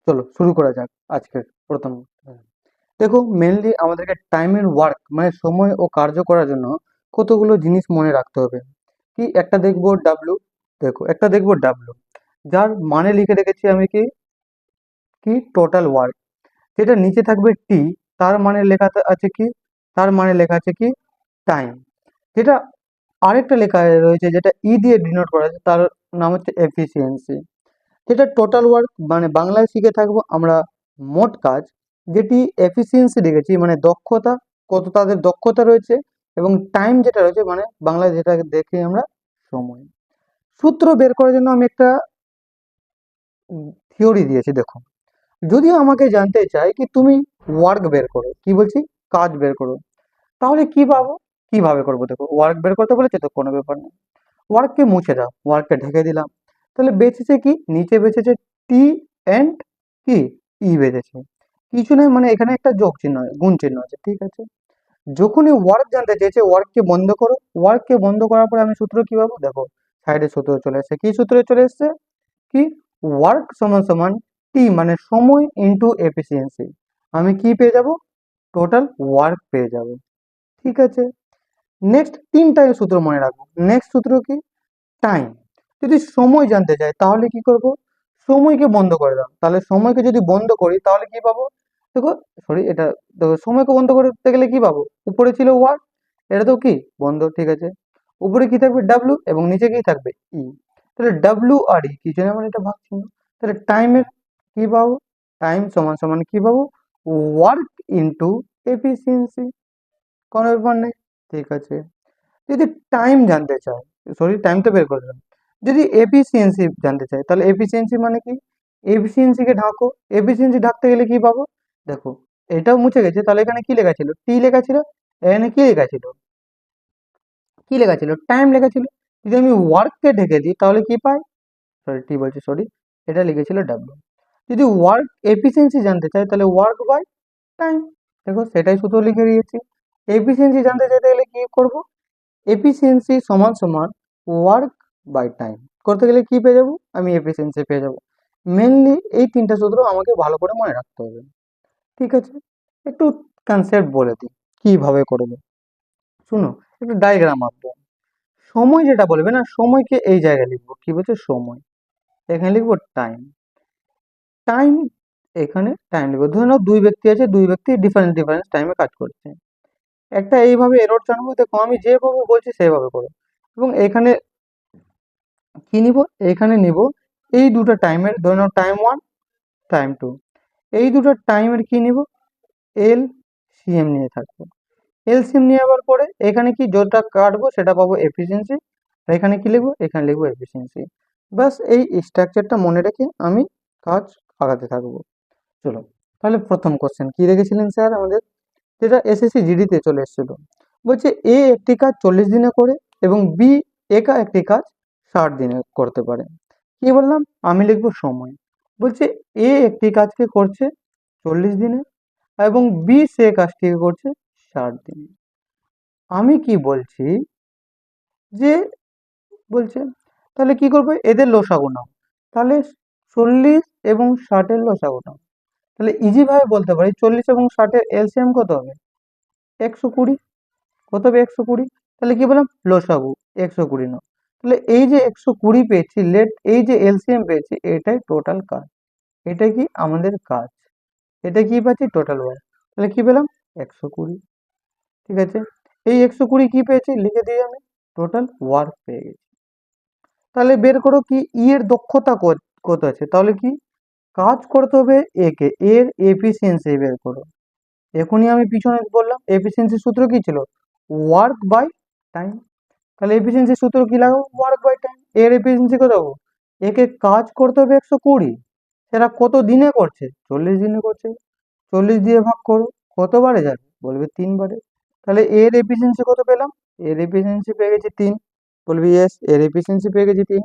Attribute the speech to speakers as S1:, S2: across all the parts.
S1: চলো শুরু করা যাক আজকের প্রথম। দেখো, মেনলি আমাদেরকে টাইমের ওয়ার্ক মানে সময় ও কার্য করার জন্য কতগুলো জিনিস মনে রাখতে হবে। কি একটা দেখবো ডাব্লু, দেখো একটা দেখবো ডাব্লু, যার মানে লিখে রেখেছি আমি কি কি টোটাল ওয়ার্ক। যেটা নিচে থাকবে টি, তার মানে লেখা আছে কি, তার মানে লেখা আছে কি টাইম। যেটা আরেকটা লেখা রয়েছে যেটা ই দিয়ে ডিনোট করা আছে, তার নাম হচ্ছে এফিসিয়েন্সি। যেটা টোটাল ওয়ার্ক মানে বাংলায় শিখে থাকবো আমরা মোট কাজ, যেটি এফিসিয়েন্সি লিখেছি মানে দক্ষতা, কত তাদের দক্ষতা রয়েছে, এবং টাইম যেটা রয়েছে মানে বাংলায় যেটা দেখি আমরা সময়। সূত্র বের করার জন্য আমি একটা থিওরি দিয়েছি, দেখো। যদিও আমাকে জানতে চাই কি তুমি ওয়ার্ক বের করো, কি বলছি, কাজ বের করো, তাহলে কি পাবো, কিভাবে করবো? দেখো, ওয়ার্ক বের করতে বলেছে তো কোনো ব্যাপার না, ওয়ার্ককে মুছে দাও, ওয়ার্ককে ঢেকে দিলাম, তাহলে বেঁচেছে কি, নিচে বেঁচেছে টি এন্ড কি ই বেঁচেছে, কিছু নয়, মানে এখানে একটা যোগ চিহ্ন গুণ চিহ্ন আছে, ঠিক আছে। যখনই ওয়ার্ক জানতে চেয়েছে ওয়ার্ককে বন্ধ করো, ওয়ার্ককে বন্ধ করার পরে আমি সূত্র কি পাবো, দেখো সাইডে সূত্র চলে এসেছে, কি সূত্র চলে এসেছে, কি ওয়ার্ক সমান সমান টি মানে সময় ইন্টু এফিসিয়েন্সি, আমি কি পেয়ে যাব, টোটাল ওয়ার্ক পেয়ে যাব, ঠিক আছে। নেক্সট তিনটা সূত্র মনে রাখবো। নেক্সট সূত্র কি, টাইম। যদি সময় জানতে চাই তাহলে কি করব, সময়কে বন্ধ করে দাও, তাহলে সময়কে যদি বন্ধ করি তাহলে কি পাবো, দেখো সরি এটা, দেখো সময়কে বন্ধ করতে গেলে কি পাবো, উপরে ছিল ওয়ার্ক, এটা তো কি বন্ধ, ঠিক আছে। উপরে কি থাকবে ডাব্লু এবং নিচে কি থাকবে ই, তাহলে ডাব্লু আর ই কিছু না, মানে এটা ভাগ চিহ্ন, তাহলে টাইমের কি পাবো, টাইম সমান সমান কি পাবো, ওয়ার্ক ইন্টু এফিসিয়েন্সি, কোনো ব্যাপার নেই, ঠিক আছে। যদি টাইম জানতে চাই, সরি টাইম তো বের করে দিলাম, যদি এফিসিয়েন্সি জানতে চাই তাহলে এফিসিয়েন্সি মানে কি, এফিসিয়েন্সিকে ঢাকো, এফিসিয়েন্সি ঢাকতে গেলে কি পাবো, দেখো এটাও মুছে গেছে, তাহলে এখানে কি লেখা ছিল, টি লেখা ছিল, এখানে কি লেখা ছিল, কি লেখা ছিল, টাইম লেখা ছিল। যদি আমি ওয়ার্ককে ঢেকে দিই তাহলে কি পাই, সরি টি বলছি সরি, এটা লিখেছিল ডাব্লিউ। যদি ওয়ার্ক এফিসিয়েন্সি জানতে চাই তাহলে ওয়ার্ক বাই টাইম, দেখো সেটাই শুধু লিখে দিয়েছি। এফিসিয়েন্সি জানতে চাইতে গেলে কি করব, এফিসিয়েন্সি সমান সমান ওয়ার্ক বাই টাইম, করতে গেলে কি পেয়ে যাবো, আমি এফিসিয়েন্সি পেয়ে যাবো। মেনলি এই তিনটা সূত্র আমাকে ভালো করে মনে রাখতে হবে, ঠিক আছে। একটু কনসেপ্ট বলে দিই কিভাবে করবো, শুনো, একটু ডায়াগ্রাম আঁকবো। সময় যেটা বলবে না, সময়কে এই জায়গায় লিখবো, কি বলছে সময়, এখানে লিখবো টাইম, টাইম এখানে টাইম লিখবো। ধরে নাও দুই ব্যক্তি আছে, দুই ব্যক্তি ডিফারেন্ট ডিফারেন্ট টাইমে কাজ করছে, একটা এইভাবে এরর জানবো, দেখো আমি যেভাবে বলছি সেভাবে করো, এবং এখানে কি নিব, এখানে নিব এই দুটো টাইমের, ধরে নাও টাইম ওয়ান টাইম টু, এই দুটো টাইমের কি নিব, এল সিএম নিয়ে থাকবো। এলসিএম নিয়ে আবার পরে এখানে কি যেটা কাটবো সেটা পাবো এফিসিয়েন্সি, আর এখানে কি লিখবো, এখানে লিখবো এফিসিয়েন্সি। বাস এই স্ট্রাকচারটা মনে রেখে আমি কাজ আগাতে থাকবো। চলো, তাহলে প্রথম কোশ্চেন কি রেখেছিলেন স্যার আমাদের, যেটা এসএসসি জিডিতে চলে এসেছিল, বলছে এ একটি কাজ 40 দিনে করে এবং বি একা একটি কাজ 60 দিনে করতে পারে। কি বললাম, আমি লিখবো সময়, বলছে এ একটি কাজকে করছে 40 দিনে এবং বি সে কাজটিকে করছে 60 দিনে। আমি কি বলছি যে, বলছে তাহলে কি করবে, এদের লসাগু নাও, তাহলে 40 এবং 60-এর লসাগু নাও, তাহলে ইজি ভাবে বলতে পারি 40 এবং 60-এর এলসিএম কত হবে, 120, কত হবে 120, তাহলে কি বললাম লসাগু 120 নাও, তাহলে এই যে 120 পেয়েছি, লেট এই যে এলসিএম পেয়েছি, এটাই টোটাল কাজ, এটা কি আমাদের কাজ, এটা কি পাচ্ছি টোটাল ওয়ার্ক, তাহলে কি পেলাম 120, ঠিক আছে। এই 120 কি পেয়েছি লিখে দিই আমি, টোটাল ওয়ার্ক পেয়ে গেছি। তাহলে বের করো কি ই এর দক্ষতা কত আছে, তাহলে কি কাজ করতে হবে একে, এর এফিসিয়েন্সি বের করো। এখনই আমি পিছনে বললাম এফিসিয়েন্সি সূত্র কি ছিল, ওয়ার্ক বাই টাইম, তাহলে এফিসিয়েন্সি সূত্র কি লাগাবো, ওয়ার্ক বাই টাইম। এর এফিসিয়েন্সি কত হবো, একে কাজ করতে হবে 120, সেটা কত দিনে করছে, 40 দিনে করছে, 40 দিয়ে ভাগ করো, কতবারে যাবে, বলবে 3 বারে, তাহলে এর এফিসিয়েন্সি কত পেলাম, এর এফিসিয়েন্সি পেয়ে গেছি 3, বলবি ইয়েস এর এফিসিয়েন্সি পেয়ে গেছি 3,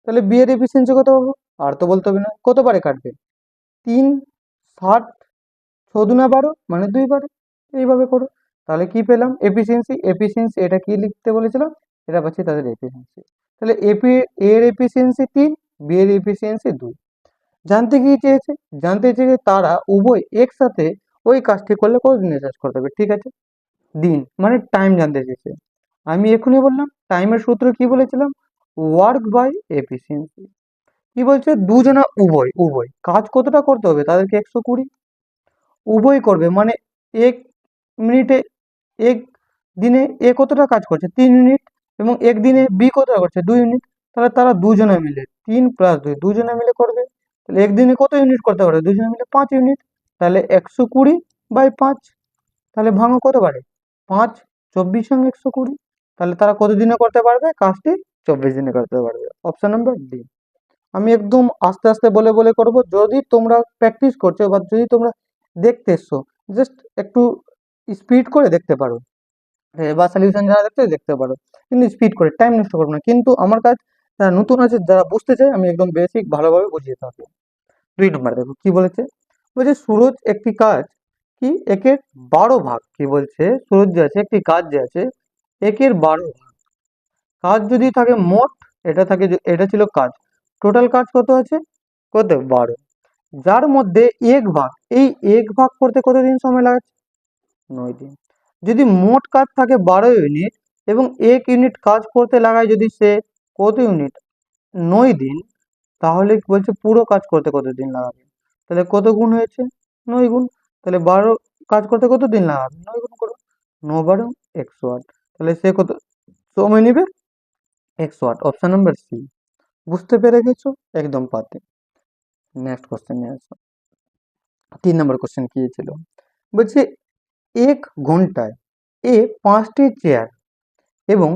S1: তাহলে বি এর এফিসিয়েন্সি কত পাবো, আর তো বলতে হবে না, কতবারে কাটবে, 3, 60, 6 দুনা 12 মানে 2 বারে, এইভাবে করো। তাহলে কি পেলাম এফিসিয়েন্সি, এফিসিয়েন্সি এটা কি লিখতে বলেছিলাম, এটা পাচ্ছি তাদের এফিসিয়েন্সি, তাহলে এর এফিসিয়েন্সি 3, বি এর এফিসিয়েন্সি 2, জানতে কি চেয়েছে? জানতে চেয়েছে তারা উভয় একসাথে ওই কাজটি করলে কতদিনে শেষ করতে হবে। ঠিক আছে, দিন মানে টাইম জানতে চেয়েছে। আমি এখনই বললাম টাইমের সূত্র কি বলেছিলাম, ওয়ার্ক বাই এফিসিয়েন্সি। কি বলছে, দুজনা উভয় উভয় কাজ কতটা করতে হবে তাদেরকে 120, উভয় করবে মানে এক মিনিটে, এক দিনে এ কতটা কাজ করছে 3 ইউনিট, এবং একদিনে বি কতটা করছে 2 ইউনিট। তাহলে তারা দুজনে মিলে 3 + 2 দুজনে মিলে করবে। তাহলে একদিনে কত ইউনিট করতে পারে দুজনে মিলে 5 ইউনিট। তাহলে 120/5, তাহলে ভাঙো কত পারে 5, 24 সঙ্গে 120। তাহলে তারা কত দিনে করতে পারবে কাজটি, 24 দিনে করতে পারবে। Option number D. আমি একদম আস্তে আস্তে বলে বলে করব, যদি তোমরা প্র্যাকটিস করছো বা যদি তোমরা দেখতে এসছো, জাস্ট একটু স্পিড করে দেখতে পারো, বা সলিউশন যারা দেখতে পারো, কিন্তু স্পিড করে টাইম নষ্ট করবো না। কিন্তু আমার কাজ যারা নতুন আছে, যারা বুঝতে চায়, আমি একদম বেসিক ভালোভাবে বুঝিয়ে থাকবো। 2 নম্বর দেখো কি বলেছে, বলছে সুরজ একটি কাজ কি একের 12 ভাগ, কি বলছে সুরজ যে আছে একটি কাজ যে আছে একের 12 ভাগ। কাজ যদি থাকে মোট, এটা থাকে এটা ছিল কাজ, টোটাল কাজ কত আছে, কত 12, যার মধ্যে 1 ভাগ, এই 1 ভাগ করতে কতদিন সময় লাগে, 9 দিন। যদি মোট কাজ থাকে 12 ইউনিট এবং 1 ইউনিট কাজ করতে লাগায় যদি সে কত ইউনিট, 9 দিন, তাহলে বলছে পুরো কাজ করতে কত দিন লাগাবে। তাহলে কত গুণ হয়েছে, 9 গুণ। তাহলে 12 কাজ করতে কত দিন লাগাবে, 9 গুণ করো, 9 × 12 108। তাহলে সে কত সময় নেবে, 108। Option number C. বুঝতে পেরে গেছো, একদম পাতে। নেক্সট কোশ্চেন নিয়ে আসো। 3 নম্বর কোশ্চেন কি ছিল, বলছে 1 ঘন্টায় এ 5টি চেয়ার এবং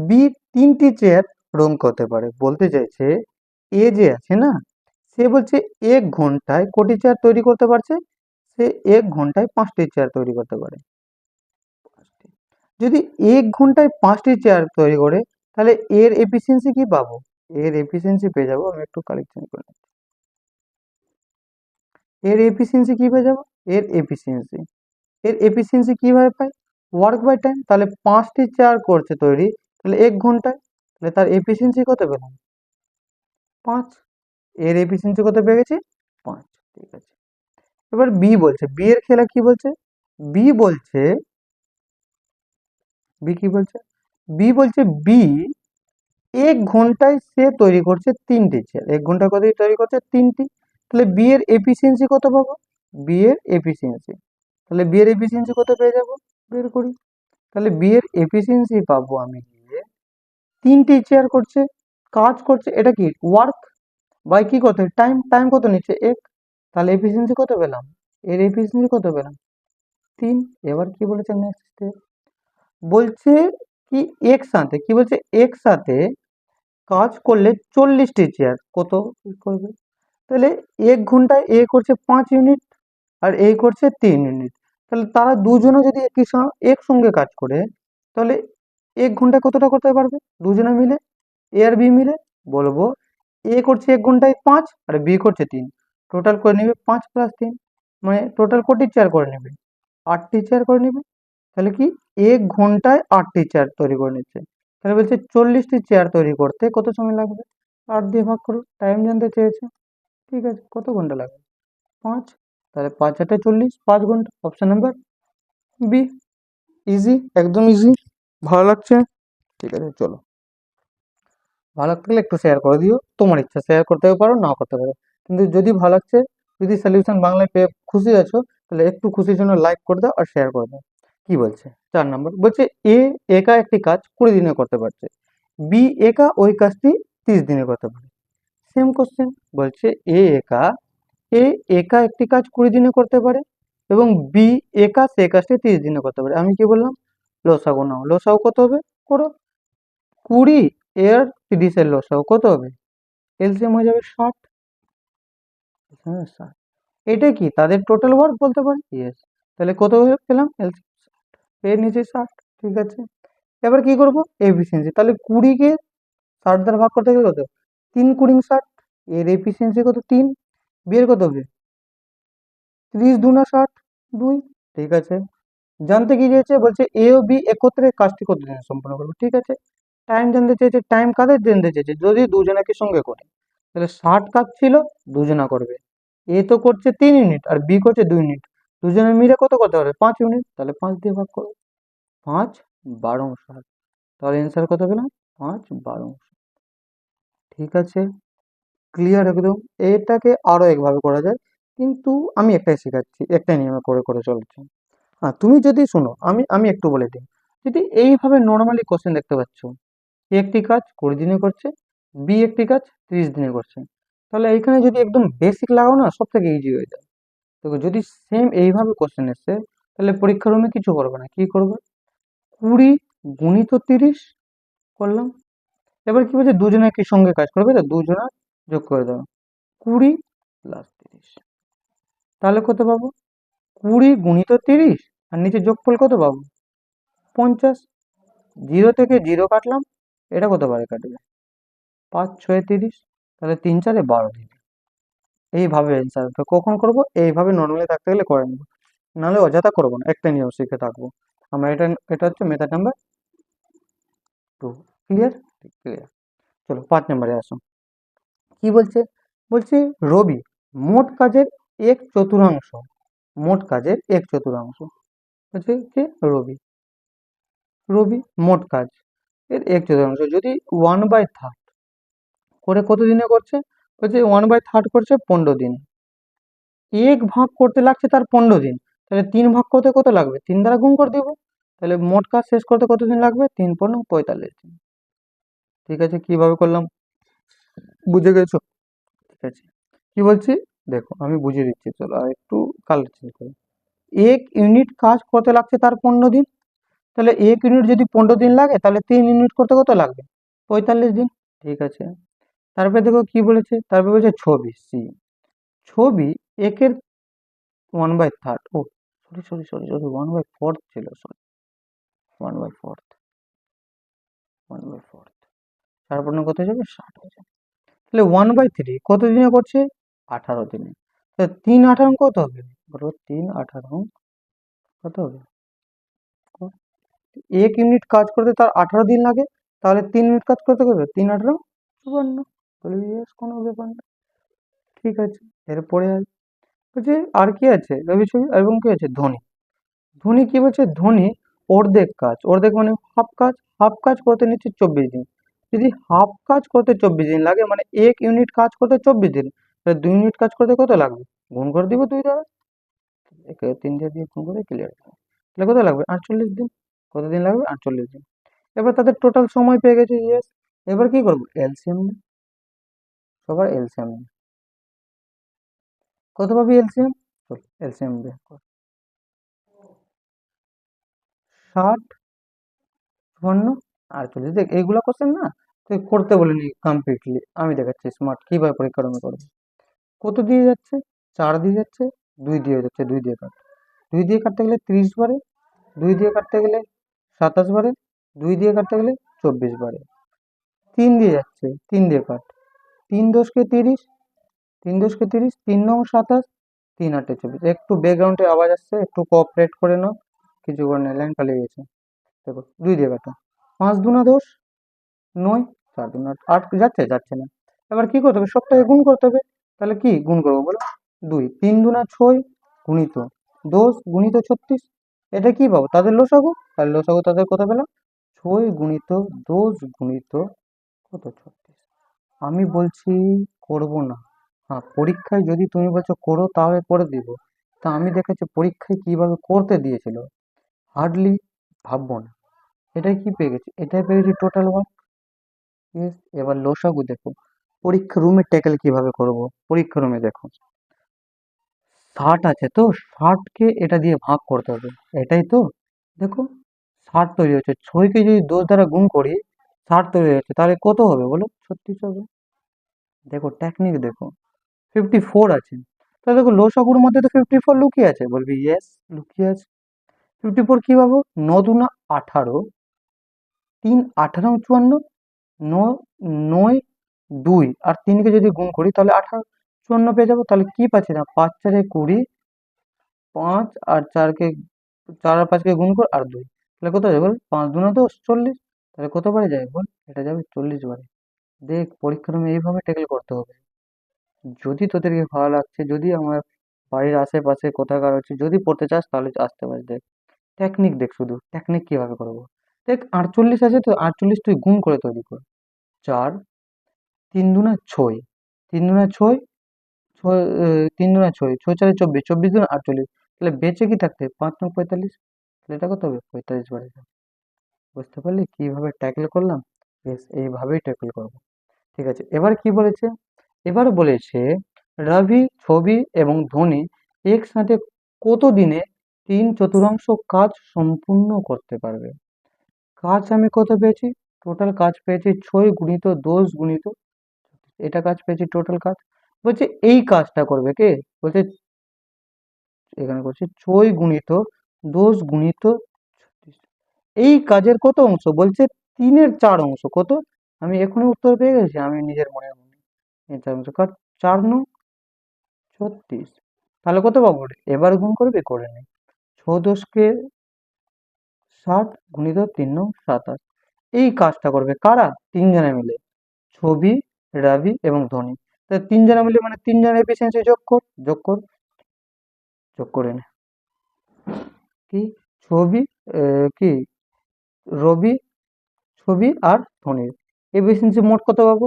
S1: বি 3টি চেয়ার রং করতে পারে। বলতে চাইছে এ যে আছে না, সে বলছে 1 ঘন্টায় কটি চেয়ার তৈরি করতে পারছে, সে 1 ঘন্টায় 5টি চেয়ার তৈরি করতে পারে। যদি 1 ঘন্টায় 5টি চেয়ার তৈরি করে, তাহলে এর এফিসিয়েন্সি কি পাবো, এর এফিসিয়েন্সি পেয়ে যাবো, আমি একটু কালেকশন করে নিই। এর এফিসিয়েন্সি কি পেয়ে যাবো, এর এফিসিয়েন্সি কিভাবে পাই, ওয়ার্ক বাই টাইম। তাহলে 5টি চেয়ার করছে তৈরি, তাহলে 1 ঘন্টায়, তাহলে তার এফিসিয়েন্সি কত পেলাম, 5। এর এফিসিয়েন্সি কত পেয়ে গেছি, 5। ঠিক আছে, এবার বি বলছে, বি এর খেলা কি বলছে, বি বলছে, বি কি বলছে, বি বলছে বি 1 ঘন্টায় সে তৈরি করছে 3টি চেয়ার, 1 ঘন্টায় কত তৈরি করছে 3টি। তাহলে বি এর এফিসিয়েন্সি কত পাবো, বি এর এফিসিয়েন্সি, তাহলে বি এর এফিসিয়েন্সি কত পেয়ে যাবো, বের করি। তাহলে বি এর এফিসিয়েন্সি পাবো আমি গিয়ে, 3টি চেয়ার করছে, কাজ করছে, এটা কি ওয়ার্ক বাই কি করতে টাইম, টাইম কত নিচ্ছে 1, তাহলে এফিসিয়েন্সি কত পেলাম, এর এফিসিয়েন্সি কত পেলাম 3। এবার কি বলেছে নেক্সট স্টেপ, বলছে কি একসাথে, কি বলছে একসাথে কাজ করলে 40টি চেয়ার কত করবে। তাহলে 1 ঘন্টায় এ করছে 5 ইউনিট আর এ করছে 3 ইউনিট। তাহলে তারা দুজনে যদি একসঙ্গে কাজ করে, তাহলে 1 ঘন্টায় কতটা করতে পারবে দুজনে মিলে, এ আর বি মিলে। বলবো এ করছে 1 ঘন্টায় 5 আর বি করছে 3, টোটাল করে নেবে 5 + 3, মানে টোটাল কটি চেয়ার করে নেবে, 8টি চেয়ার করে নেবে। তাহলে কি 1 ঘন্টায় 8টি চেয়ার তৈরি করে নিচ্ছে। তাহলে বলছে 40টি চেয়ার তৈরি করতে কত সময় লাগবে, 8 দিয়ে ভাগ করো, টাইম জানতে চেয়েছে। ঠিক আছে, কত ঘন্টা লাগবে, 5। তাহলে 5 × 8 = 40, 5 ঘন্টা। Option number B. ইজি, একদম ইজি। ভালো লাগছে, ঠিক আছে চলো। ভালো লাগতে গেলে একটু শেয়ার করে দিও, তোমার ইচ্ছা, শেয়ার করতেও পারো নাও করতে পারো, কিন্তু যদি ভালো লাগছে, যদি সলিউশন বাংলায় পেয়ে খুশি আছো, তাহলে একটু খুশির জন্য লাইক করে দাও আর শেয়ার করে দাও। কি বলছে 4 নম্বর, বলছে এ একা একটি কাজ 20 দিনে করতে পারছে, বি একা ওই কাজটি 30 দিনে করতে পারে। সেম কোশ্চেন, বলছে এ একা একটি কাজ 20 দিনে করতে পারে এবং বি একা সে কাজটি 30 দিনে করতে পারে। আমি কি বললাম, লসাগু নাও, লসাগু কত হবে করো, 20 এর 30-এর লসাগু কত হবে, এলসিএম হয়ে যাবে 60। হ্যাঁ 60, এটা কি তাদের টোটাল ওয়ার্ক বলতে পারি, ইয়েস। তাহলে কত পেলাম, এলসিএম এর নিচে 60। ঠিক আছে, এবার কি করব, এফিসিয়েন্সি। তাহলে 20-কে 60 দ্বারা ভাগ করতে গেলে কত, 3 × 20 = 60, এর এফিসিয়েন্সি কত 3, বি এর কত হবে 30×2 = 60, 2। ঠিক আছে, জানতে কি চেয়েছে, বলছে এ ও বি একত্রে কাজটি কতদিনে সম্পন্ন করবে। ঠিক আছে, টাইম জানতে চেয়েছে, টাইম কাদের জানতে চেয়েছে, যদি দুজনাকে সঙ্গে করে। তাহলে 60 কাজ ছিল, দুজনা করবে। এ তো করছে 3 ইউনিট আর বি করছে 2 ইউনিট, দুজনে মিলে কত করতে পারবে? 5 ইউনিট। তাহলে 5 দিয়ে ভাগ করো, 5/60। তাহলে অ্যান্সার কত পেলাম? 5/60। ঠিক আছে, ক্লিয়ার একদম। এটাকে আরো একভাবে করা যায়, কিন্তু আমি একটাই শেখাচ্ছি, একটাই নিয়মে করে করে চলছি। হ্যাঁ, তুমি যদি শোনো, আমি আমি একটু বলে দিই। যদি এইভাবে নর্মালি কোশ্চেন দেখতে পাচ্ছ, এ একটি কাজ 20 দিনে করছে, বি একটি কাজ 30 দিনে করছে, তাহলে এইখানে যদি একদম বেসিক লাগাও না, সব থেকে ইজি হয়ে যায়। তো যদি সেম এইভাবে কোশ্চেন এসছে, তাহলে পরীক্ষার রুমে কিছু করবে না, কি করবে? 20 গুণিত 30 করলাম। এবার কি বলছে? দুজনে একই সঙ্গে কাজ করবে, তো দুজনা যোগ করে দাও, 20 + 30। তাহলে কত পাবো? 20 গুণিত 30, আর নিচে যোগফল কত পাবো? 50। 0 থেকে 0 কাটলাম, এটা কত বারে কাটবে? 5×6 = 30, তাহলে 3×4 = 12 দিন। এইভাবে অ্যান্সার। তো কখন করব? এইভাবে নর্মালি থাকতে গেলে করে নেবো, নাহলে অযথা করবো না, একটা নিয়ম শিখে থাকবো আমরা। এটা এটা হচ্ছে মেথড নাম্বার 2। ক্লিয়ার? ক্লিয়ার। চলো 5 নম্বরে আসো। কি বলছে? বলছে রবি মোট কাজের 1/4, মোট কাজের 1/4 বলছে যে রবি, রবি মোট কাজ এর 1/4, যদি 1/3 করে কত দিনে করছে? বলছে 1/3 করছে 15 দিনে। ভাগ করতে লাগছে তার 15 দিন, তাহলে 3 ভাগ করতে কত লাগবে? 3 দ্বারা গুণ করে দেবো। তাহলে মোট কাজ শেষ করতে কতদিন লাগবে? 3×15 = 45 দিন। ঠিক আছে, কিভাবে করলাম বুঝে গেছো? ঠিক আছে, কি বলছি দেখো, আমি বুঝিয়ে দিচ্ছি। চলো আর একটু কালার চেঞ্জ করি। 1 ইউনিট কাজ করতে লাগছে তার 15 দিন, তাহলে 1 ইউনিট যদি 15 দিন লাগে, তাহলে 3 ইউনিট করতে কত লাগবে? 45 দিন। ঠিক আছে, তারপরে দেখো কি বলেছে, তারপরে বলেছে ছবি সি, ছবি একের 1/3, ও সরি সরি সরি সরি, 1/4 ছিল, সরি, 1/4, 1/4, তারপর কত হয়ে যাবে? 60 হয়ে যাবে। তাহলে 1/3 কত দিনে করছে? 18 দিনে। তা 3×18 কত হবে? বলো, 3×18 কত হবে? 1 ইউনিট কাজ করতে তার 18 দিন লাগে, তাহলে 3 ইউনিট কাজ করতে করবে 3×18 = 54। বলে ইয়েস, কোনো ব্যাপার না। ঠিক আছে, এরপরে বলছে আর কি আছে? রবি ছবি এবং কি আছে? ধ্বনি। ধ্বনি কি বলছে? ধ্বনি অর্ধেক কাজ, অর্ধেক মানে হাফ কাজ, হাফ কাজ করতে নিচ্ছে 24 দিন। যদি হাফ কাজ করতে 24 দিন লাগে, মানে 1 ইউনিট কাজ করতে 24 দিন, তাহলে 2 ইউনিট কাজ করতে কত লাগবে? গুণ করে দিব 2 দ্বারা, একে 3 দিয়ে গুণ করে ক্লিয়ার। তাহলে কত লাগবে? 48 দিন। কতদিন লাগবে? 48 দিন। এবার তাদের টোটাল সময় পেয়ে গেছে, ইয়েস। এবার কি করবো? এলসিএম নিই, সবার এলসিএম নিই। কত পাবি এলসিএম? চল এলসিএম বের কর। 60, 54, 48। দেখ এইগুলা কোশ্চেন না তুই করতে বলিনি কমপ্লিটলি, আমি দেখাচ্ছি স্মার্ট কিভাবে পরীক্ষা আমি করবো। কত দিয়ে যাচ্ছে? 4 দিয়ে যাচ্ছে, 2 দিয়ে যাচ্ছে, 2 দিয়ে কাট, 2 দিয়ে কাটতে গেলে 30 বারে, 2 দিয়ে কাটতে গেলে 27 বারে, 2 দিয়ে কাটতে গেলে 24 বারে। 3 দিয়ে যাচ্ছে, 3 দিয়ে কাট, 3×10 = 30, 3×10 = 30, 3×9 = 27, 3×8 = 24। একটু ব্যাকগ্রাউন্ডে আওয়াজ আসছে, একটু কোঅপারেট করে নাও, কিছু করে না, লাইন পালিয়ে গেছে। দেখো 2 দিয়ে কাটো, 5×2 = 10, 9, 4×2 = 8, 8 যাচ্ছে? যাচ্ছে না। এবার কি করতে হবে? সবটাকে গুণ করতে হবে। তাহলে কি গুণ করবো বলো? 2, 3×2 = 6, গুণিত 10 গুণিত 36। এটা কি পাবো? তাদের লসাগু। তাহলে লসাগু তাদের কত পেলাম? 6 × 10 গুণিত কত? 36। আমি বলছি করব না। হ্যাঁ, পরীক্ষায় যদি তুমি বলছো করো, তাহলে করে দিব। তা আমি দেখেছি পরীক্ষায় কিভাবে করতে দিয়েছিল, হার্ডলি ভাববো না। এটাই কি পেয়ে গেছি? এটাই পেয়ে গেছি টোটাল ওয়ার্ক। ইয়েস। এবার লসাগু দেখো, পরীক্ষা রুমে ট্যাকেল কিভাবে করব। পরীক্ষা রুমে দেখো 60 আছে, তো 60কে এটা দিয়ে ভাগ করতে হবে, এটাই তো। দেখো 60 তৈরি হচ্ছে, 6কে যদি 10 দ্বারা গুণ করি, 60 তৈরি হচ্ছে, তাহলে কত হবে বলো? 36 হবে। দেখো টেকনিক দেখো, 54 আছে। তাহলে দেখো লসাগুর মধ্যে তো 54 লুকিয়ে আছে, বলবি ইয়েস লুকিয়ে আছে। 54 কি পাবো? 9×2 = 18, 3×18 = 54, 9, 2 আর 3কে যদি গুণ করি, তাহলে 18, 54 পেয়ে যাবো। তাহলে কি পাচ্ছি না? 5×4 = 20, 5 আর 4কে, 4 আর 5কে গুণ কর, আর 2, তাহলে কত যাবে বল? 5×2 = 10, 40। তাহলে কত বারে যাবে বল? এটা যাবে 40 বারে। দেখ পরীক্ষার রুমে এইভাবে ট্যাকেল করতে হবে। যদি তোদেরকে ভালো লাগছে, যদি আমার বাড়ির আশেপাশে কোথাকার হচ্ছে, যদি পড়তে চাস তাহলে আসতে পারিস। দেখ টেকনিক, দেখ শুধু টেকনিক কিভাবে করবো। দেখ 48 আছে তো 48 তুই গুণ করে তৈরি কর। 4, 3 দুনা 6, 3 দুনা 6, 6 3 দুনা 6, 6 4 24, 24 দুনা 48। তাহলে বেঁচে কি থাকতে 5 9 45। তাহলে এটা কত হবে 45 বাড়ে যাবে। বুঝতে পারলি কিভাবে ট্যাকেল করলাম? বেশ এইভাবেই ট্যাকেল করবো। ঠিক আছে, এবার কি বলেছে? এবার বলেছে রবি, ছবি এবং ধোনি একসাথে কত দিনে 3/4 কাজ সম্পূর্ণ করতে পারবে? কাজ আমি কত পেয়েছি? টোটাল কাজ পেয়েছি 6 গুণিত 10 গুণিত, এটা কাজ পেয়েছি টোটাল কাজ। বলছে এই কাজটা করবে কে? বলছে এখানে করছে 6 গুণিত 10 গুণিত 36। এই কাজের কত অংশ? বলছে 3/4 অংশ। কত? আমি এখনই উত্তর পেয়ে গেছি, আমি নিজের মনে মনে 3/4 অংশ কার 4 নং 36। তাহলে কত পাবো রে? এবার গুণ করবে করে নে। 6 10 60 গুণিত 3 নং 27। এই কাজটা করবে কারা? 3 জনে মিলে, ছবি, রবি এবং ধোনি। তা 3 জনে মিলে মানে 3 জনের এফিসিয়েন্সি যোগ কর, যোগ কর, যোগ করে নে। কি? ছবি, কি রবি, ছবি আর ধোনির এফিসিয়েন্সি মোট কত পাবো?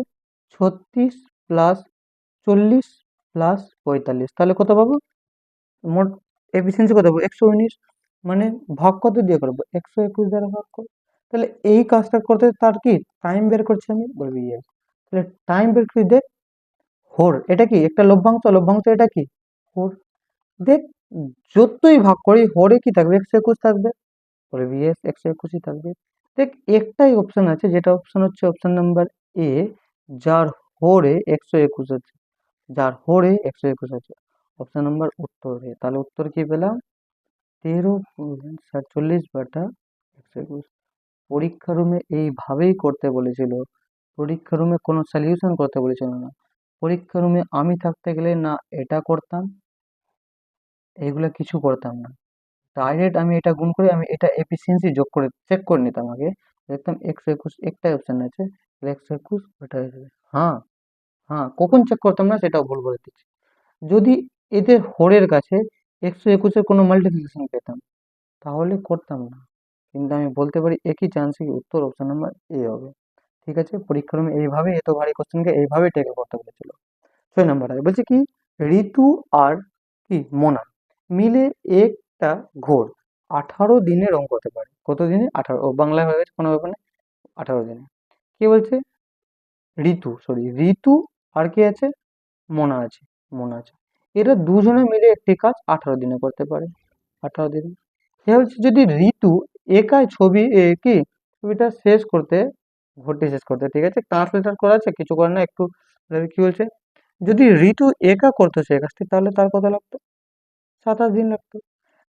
S1: 36 প্লাস 40 প্লাস 45। তাহলে কত পাবো? মোট এফিসিয়েন্সি কত পাবো? 119। মানে ভাগ কত দিয়ে করবো? 121 দ্বারা ভাগ করো। তাহলে এই কাজটা করতে তার কি টাইম বের করছি আমি? বলবি ইয়েস। তাহলে টাইম বের করে দেখ। হোর এটা কি একটা লভ্যাংশ, লভ্যাংশ এটা কি হোর। দেখ যতই ভাগ করি হোরে কি থাকবে? 121 থাকবে। বলবি ইয়েস 121ই থাকবে। দেখ একটাই অপশন আছে, যেটা অপশন হচ্ছে অপশন নাম্বার এ, যার হোরে 121 আছে, যার হোরে 121 আছে। অপশন নাম্বার উত্তর এ। তাহলে উত্তর কি পেলাম? 13.47/121। পরীক্ষা রুমে এইভাবেই করতে বলেছিল। পরীক্ষা রুমে কোনো সলিউশন করতে বলেছিল না। পরীক্ষা রুমে আমি থাকতে গেলে না এটা করতাম, এগুলা কিছু করতাম না। ডাইরেক্ট আমি এটা গুণ করে আমি এটা এফিসিয়েন্সি যোগ করে চেক করে নিতাম আগে। দেখতাম 121 একটাই অপশন আছে, 121 ওটা হয়ে যাবে। হ্যাঁ, হ্যাঁ, কখন চেক করতাম না সেটাও ভুল বলে দিচ্ছি। যদি এদের হোরের কাছে 121-এর কোনো মাল্টিপ্লিকেশন পেতাম তাহলে করতাম না। কিন্তু আমি বলতে পারি একই চান্সে উত্তর অপশন নাম্বার এ হবে। ঠিক আছে, পরীক্ষার রুমে এইভাবে এত ভারী কোশ্চেনকে এইভাবে ট্যাকেল করতে বলেছিল। 6 নম্বর আছে, বলছে কি ঋতু আর কি মোনা মিলে একটা ঘোর 18 দিনে রং করতে পারে। কত দিনে? 18। ও বাংলায় হয়ে গেছে, কোনো ব্যাপার নেই। 18 দিনে। কি বলছে? ঋতু আর কি আছে? মোনা আছে, মোনা আছে। এরা দুজনে মিলে একটি কাজ 18 দিনে করতে পারে। 18 দিনে। এ হচ্ছে যদি ঋতু একাই ছবিটা শেষ করতে, ঘরটি শেষ করতে, ঠিক আছে, ট্রান্সলেটার করা আছে, কিছু করে না একটু। কি বলছে? যদি ঋতু একা করতো সেই কাজটি তাহলে তার কত লাগতো? 27 দিন লাগতো।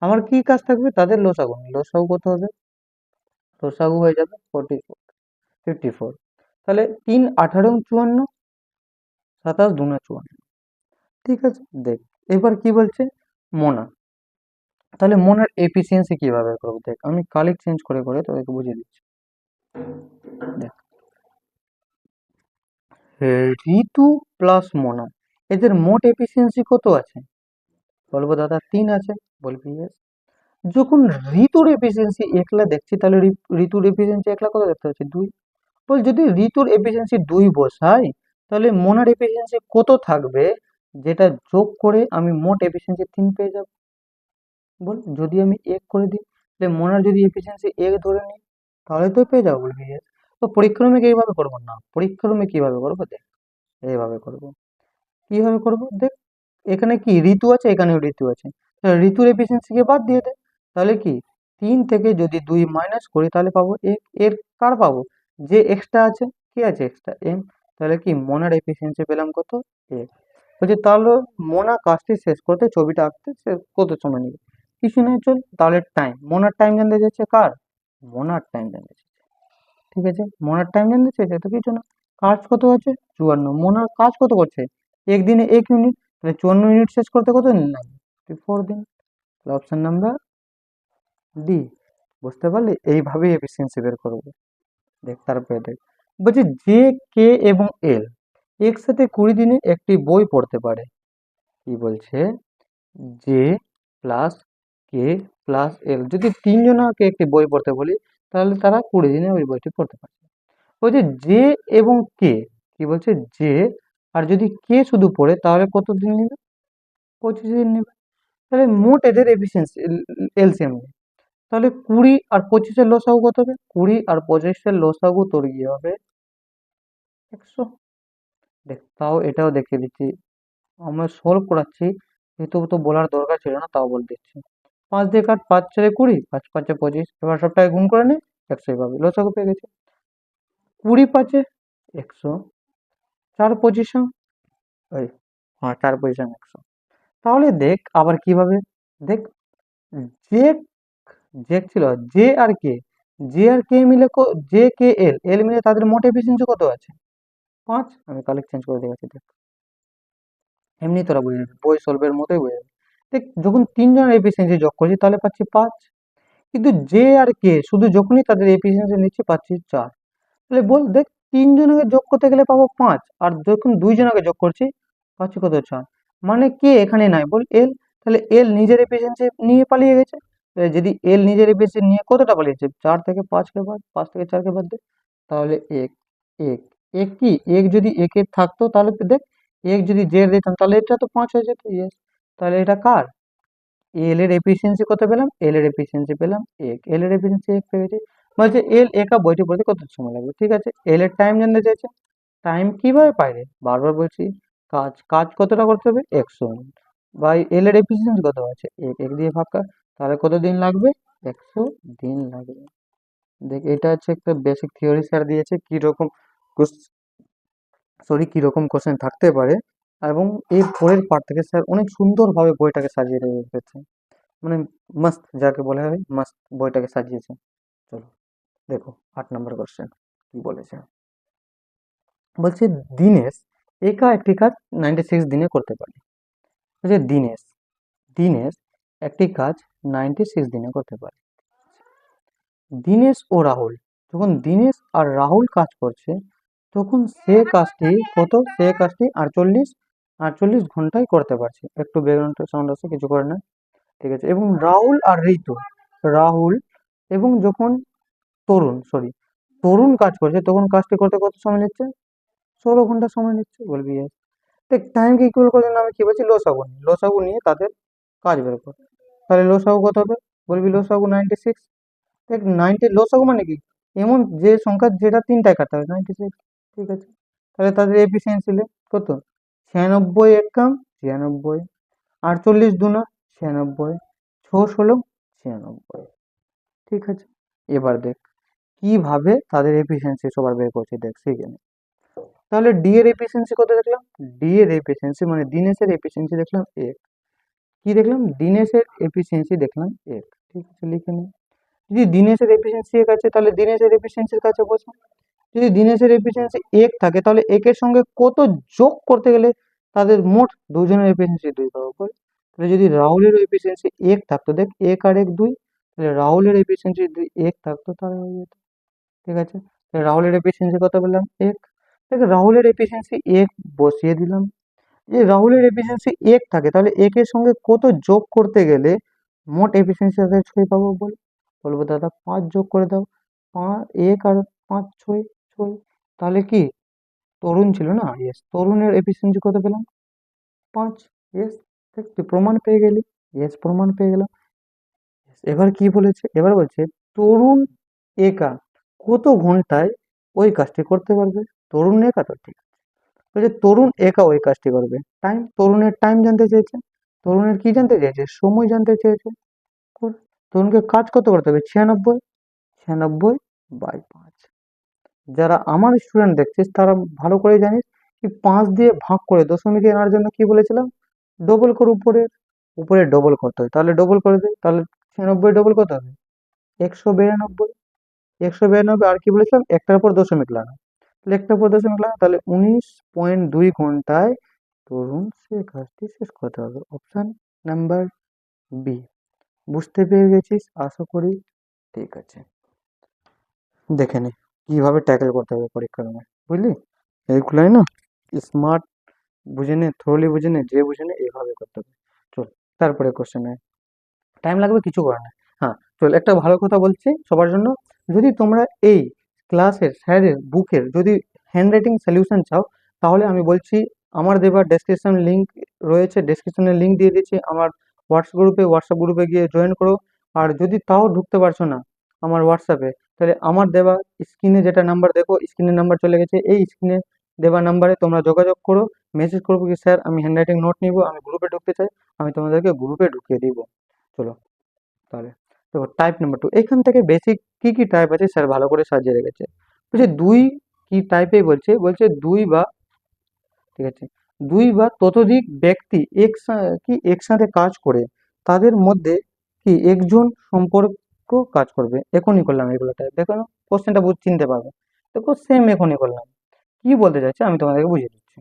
S1: আমার কি কাজ থাকবে? তাদের লসাগু। লসাগু কত হবে? লসাগু হয়ে যাবে 44, 54। তাহলে 3 18 54, 27 দুনা 54। ঠিক আছে, দেখ এবার কি বলছে মোনা। তাহলে মোনার এফিসিয়েন্সি কিভাবে করবো? দেখ আমি কালেক্ট চেঞ্জ করে করে তোদেরকে বুঝিয়ে দিচ্ছি। দেখ ঋতু প্লাস মোনা, এদের মোট এফিসিয়েন্সি কত আছে? বলবো দাদা 3 আছে। বলবি yes। যখন ঋতুর এফিসিয়েন্সি একলা দেখছি তাহলে ঋতুর এফিসিয়েন্সি একলা কত দেখতে পাচ্ছি? 2। বল যদি ঋতুর এফিসিয়েন্সি 2 বসাই তাহলে মোনার এফিসিয়েন্সি কত থাকবে? যেটা যোগ করে আমি মোট এফিসিয়েন্সি 3 পেয়ে যাব। বল যদি আমি 1 করে দিই তাহলে মোনার যদি এফিসিয়েন্সি 1 ধরে নিই তাহলে তো পেয়ে যাবো। বলবি yes। তো পরীক্ষা রুমে এইভাবে করবো না, পরীক্ষা রুমে কিভাবে করবো? দেখ এইভাবে করবো। কিভাবে করবো? দেখ এখানে কি ঋতু আছে, এখানেও ঋতু আছে। তাহলে ঋতুর এফিসিয়েন্সি কে বাদ দিয়ে দে। তাহলে কি 3 থেকে যদি 2 মাইনাস করি তাহলে পাবো 1। এর কার পাবো? যে এক্সট্রা আছে, কি আছে এক্সট্রা? এম। তাহলে কি মোনার এফিসিয়েন্সি পেলাম কত? 1। বলছি তাহলে মোনা কাজটি শেষ করতে, ছবিটা আঁকতে কত সময় নেবে? কিছু নেই, চল তাহলে টাইম, মোনার টাইম জানতে চাইছে। কার? মোনার টাইম জানতে চাইছে। ঠিক আছে, মোনার টাইম জানতে চাইছে তো কিছু না। কাজ কত আছে? 54। মোনার কাজ কত করছে? একদিনে 1 ইউনিট। তাহলে 54 ইউনিট শেষ করতে কত দিন লাগবে? 4 দিন। তাহলে অপশন নাম্বার ডি। বুঝতে পারলি? এইভাবেই এফিসিয়েন্সি বের করবো। দেখ তারপরে দেখ বলছে যে, কে এবং এল একসাথে 20 দিনে একটি বই পড়তে পারে। কি বলছে? J plus k plus L যদি তিনজনকে একটি বই পড়তে বলি, তাহলে তারা 20 দিনে ওই বইটি পড়তে পারে। বলছে জে এবং কে, কি বলছে? জে আর যদি কে শুধু পড়ে তাহলে কত দিন নেবে? 25 দিন নেবে। তাহলে মোট এদের এফিসিয়েন্সি এলসিএম নেবে। তাহলে 20 আর 25-এর লসাগু কত হবে? 20 আর 25-এর লসাগু তোর গিয়ে হবে 100। দেখ, তাও এটাও দেখিয়ে দিচ্ছি, আমরা সলভ করাচ্ছি, যেহেতু তো বলার দরকার ছিল না, তাও বলে দিচ্ছি। 5 দিয়ে কাট, 5 4 20, 5 5 25, এবার সবটাকে গুণ করে নে, 100 পাবে, লসাগু পেয়ে গেছে। 20 5 100, 4 25, ওই, হ্যাঁ 4 25 100। তাহলে দেখ আবার কিভাবে, দেখ, যে যে ছিল জে আর কে, জে আর কে মিলে জে কে এল এল মিলে তাদের মোট এফিসিয়েন্সি কত আছে? 5। আমি কালেক্ট চেঞ্জ করে দেখাচ্ছি, দেখ, এমনি তোরা বুঝে যাবি, বই সলভের মতোই বুঝে যাবি। দেখ, যখন তিনজনের এফিসিয়েন্সি যোগ করছি তাহলে পাচ্ছি 5, কিন্তু যে আর কে শুধু যখনই তাদের এফিসিয়েন্সি নিচ্ছি পাচ্ছি 4। তাহলে বল, দেখ, তিনজনকে যোগ করতে গেলে পাবো 5, আর যখন দুইজনকে যোগ করছি পাচ্ছি কত? 4। মানে কে এখানে নাই, বল এল। তাহলে এল নিজের এফিসিয়েন্সি নিয়ে পালিয়ে গেছে। তাহলে যদি এল নিজের এফিসিয়েন্সি নিয়ে কতটা পালিয়েছে? 4 থেকে 5 কে বাদ, 5 থেকে 4 কে বাদ দে, তাহলে এক। এক এক কি, এক যদি একের থাকতো তাহলে তো দেখ, এক যদি জের দিতাম তাহলে এটা তো 5 হয়ে যেত, ইয়েস। তাহলে এটা কার? এল এর এফিসিয়েন্সি কত পেলাম? এল এর এফিসিয়েন্সি পেলাম 1, এল এর এফিসিয়েন্সি 1 পেয়ে গেছি। বলছে এল একা বইটি পড়তে কত সময় লাগবে? ঠিক আছে, এল এর টাইম জানতে চাইছে। টাইম কিভাবে পাই রে? বারবার বলছি, কাজ কাজ কতটা করতে হবে? 100 ইউনিট বাই এল এর এফিসিয়েন্সি কত আছে? 1, 1 দিয়ে ভাগ কর, তাহলে কত দিন লাগবে? 100 দিন লাগবে। দেখ, এটা হচ্ছে একটা বেসিক থিওরি স্যার দিয়েছে, কিরকম কিরকম কোশ্চেন থাকতে পারে, এবং এর পরের পার্ট থেকে স্যার অনেক সুন্দরভাবে বইটাকে সাজিয়ে রেখেছে, মানে মস্ত, যাকে বলা হয় মস্ত, বইটাকে সাজিয়েছে। চলো দেখো 8 নম্বর কোশ্চেন কি বলেছে। বলছে দিনেশ একা একটি কাজ 96 দিনে করতে পারে। বলছে দিনেশ দিনেশ একটি কাজ 96 দিনে করতে পারে। দীনেশ ও রাহুল, যখন দীনেশ আর রাহুল কাজ করছে তখন সে কাজটি 48 ঘন্টায় করতে পারছে। একটু ব্যাকগ্রাউন্ড সাউন্ড আছে, কিছু করে না, ঠিক আছে। এবং রাহুল এবং যখন তরুণ কাজ করছে তখন কাজটি করতে কত সময় নিচ্ছে? 16 ঘন্টা সময় নিচ্ছে। বলবি yes। দেখ, টাইমকে ইকুয়াল করার জন্য আমি কি বলছি? লসাগু নিয়ে তাদের কাজ বের কর। তাহলে লসাগু কত হবে? বলবি লসাগু 96। দেখ, 90 লসাগু মানে কি? এমন যে সংখ্যা যেটা তিনটায় কাটা হয়, 96। ঠিক আছে, তাহলে তাদের এফিসিয়েন্সি কত? 96 একাম 96, 48 দুনা 96, 6 16 96। ঠিক আছে, এবার দেখ কিভাবে তাদের এফিসিয়েন্সি সবার বের করছে, দেখ শিখে নে। তাহলে ডি এর এফিসিয়েন্সি কত দেখলাম? ডি এর এফিসিয়েন্সি মানে দিনেশের এফিসিয়েন্সি দেখলাম 1। কি দেখলাম? দিনেশের এফিসিয়েন্সি দেখলাম 1। ঠিক আছে, লিখে নে। যদি দিনেশের এফিসিয়েন্সি 1 আছে তাহলে দিনেশের এফিসিয়েন্সির কাছে বসো। যদি দিনেশের এফিসিয়েন্সি 1 থাকে তাহলে একের সঙ্গে কত যোগ করতে গেলে তাদের মোট দুজনের এফিসিয়েন্সি 2 পাবো, বল। তাহলে যদি রাহুলের এফিসিয়েন্সি 1 থাকতো, দেখ 1 আর 1 2, তাহলে রাহুলের এফিসিয়েন্সি যদি 1 থাকতো তাহলে হয়ে যেত। ঠিক আছে, তাহলে রাহুলের এফিসিয়েন্সি কত পেলাম? 1। দেখ, রাহুলের এফিসিয়েন্সি 1 বসিয়ে দিলাম। যে রাহুলের এফিসিয়েন্সি 1 থাকে তাহলে 1 এর সঙ্গে কত যোগ করতে গেলে মোট এফিসিয়েন্সি তাদের 6 পাবো, বল। বলবো দাদা 5 যোগ করে দাও। 1 আর 5 6 6। তাহলে কি তরুণ ছিল না? ইয়েস, তরুণের এফিসিয়েন্সি কত পেলাম? 5। ইয়েস, দেখ তুই প্রমাণ পেয়ে গেলি। ইয়েস, প্রমাণ পেয়ে গেলাম। এবার কি বলেছে? এবার বলছে তরুণ একা কত ঘন্টায় ওই কাজটি করতে পারবে? তরুণ একা তো, ঠিক আছে। বলছে তরুণ একা ওই কাজটি করবে। টাইম, তরুণের টাইম জানতে চেয়েছে। তরুণের কি জানতে চেয়েছে? সময় জানতে চেয়েছে। তরুণকে কাজ কত করতে হবে? 96। 96/5। যারা আমার স্টুডেন্ট দেখছিস তারা ভালো করে জানিস কি 5 দিয়ে ভাগ করে দশমিকে আনার জন্য কি বলেছিলাম? ডবল কর, উপরে ডবল করতে হয়, তাহলে ডবল করে দে। তাহলে 96 ডবল কত হবে? 192। 192, আর কি বলেছিলাম? একটার উপর দশমিক লাগা। তাহলে একটার উপর দশমিক লাগা, তাহলে 19.2 ঘন্টায় তরুণ সে কাজটি শেষ করতে হবে। Option number B. বুঝতে পেরে গেছিস আশা করি। ঠিক আছে, দেখে নে। কিভাবে ট্যাকেল করতে হবে পরীক্ষার সময়, বুঝলি? এইগুলাই না স্মার্ট বুঝে নে, থ্রোলি বুঝে নে, যে বুঝে নে এইভাবে করতে হবে। চল, তারপরে কোশ্চেনে টাইম লাগবে, কিছু করার নাই। হ্যাঁ, চল একটা ভালো কথা বলছি সবার জন্য। যদি তোমরা এই ক্লাসের স্যারের বুকের যদি হ্যান্ড রাইটিং সলিউশন চাও, তাহলে আমি বলছি আমার দেওয়া ডেসক্রিপশন লিঙ্ক রয়েছে, ডেসক্রিপশনে লিঙ্ক দিয়ে দিচ্ছি আমার হোয়াটসঅ্যাপ গ্রুপে গিয়ে জয়েন করো। আর যদি তাও ঢুকতে পারছো না আমার হোয়াটসঅ্যাপে, তাহলে আমার দেওয়া স্ক্রিনে যেটা নাম্বার দেখো, স্ক্রিনের নাম্বার চলে গেছে, এই স্ক্রিনে দেওয়া নাম্বারে তোমরা যোগাযোগ করো, মেসেজ করবো কি স্যার আমি হ্যান্ড রাইটিং নোট নিবো, আমি গ্রুপে ঢুকতে চাই, আমি তোমাদেরকে গ্রুপে ঢুকিয়ে দিব। চলো, তাহলে দেখো টাইপ নাম্বার 2, এখান থেকে বেসিক কি কি টাইপ আছে স্যার ভালো করে সাজিয়ে রেখেছে। বলছে দুই, কি টাইপে বলছে, বলছে দুই বা, ঠিক আছে, দুই বা ততোধিক ব্যক্তি একসাথে কাজ করে তাদের মধ্যে কি একজন সম্পর্ক কাজ করবে। এখনই করলাম এগুলো টাইপ, দেখো না কোশ্চেনটা চিনতে পারবে। দেখো সেম এখনই করলাম, কি বলতে চাইছে আমি তোমাদেরকে বুঝিয়ে দিচ্ছি।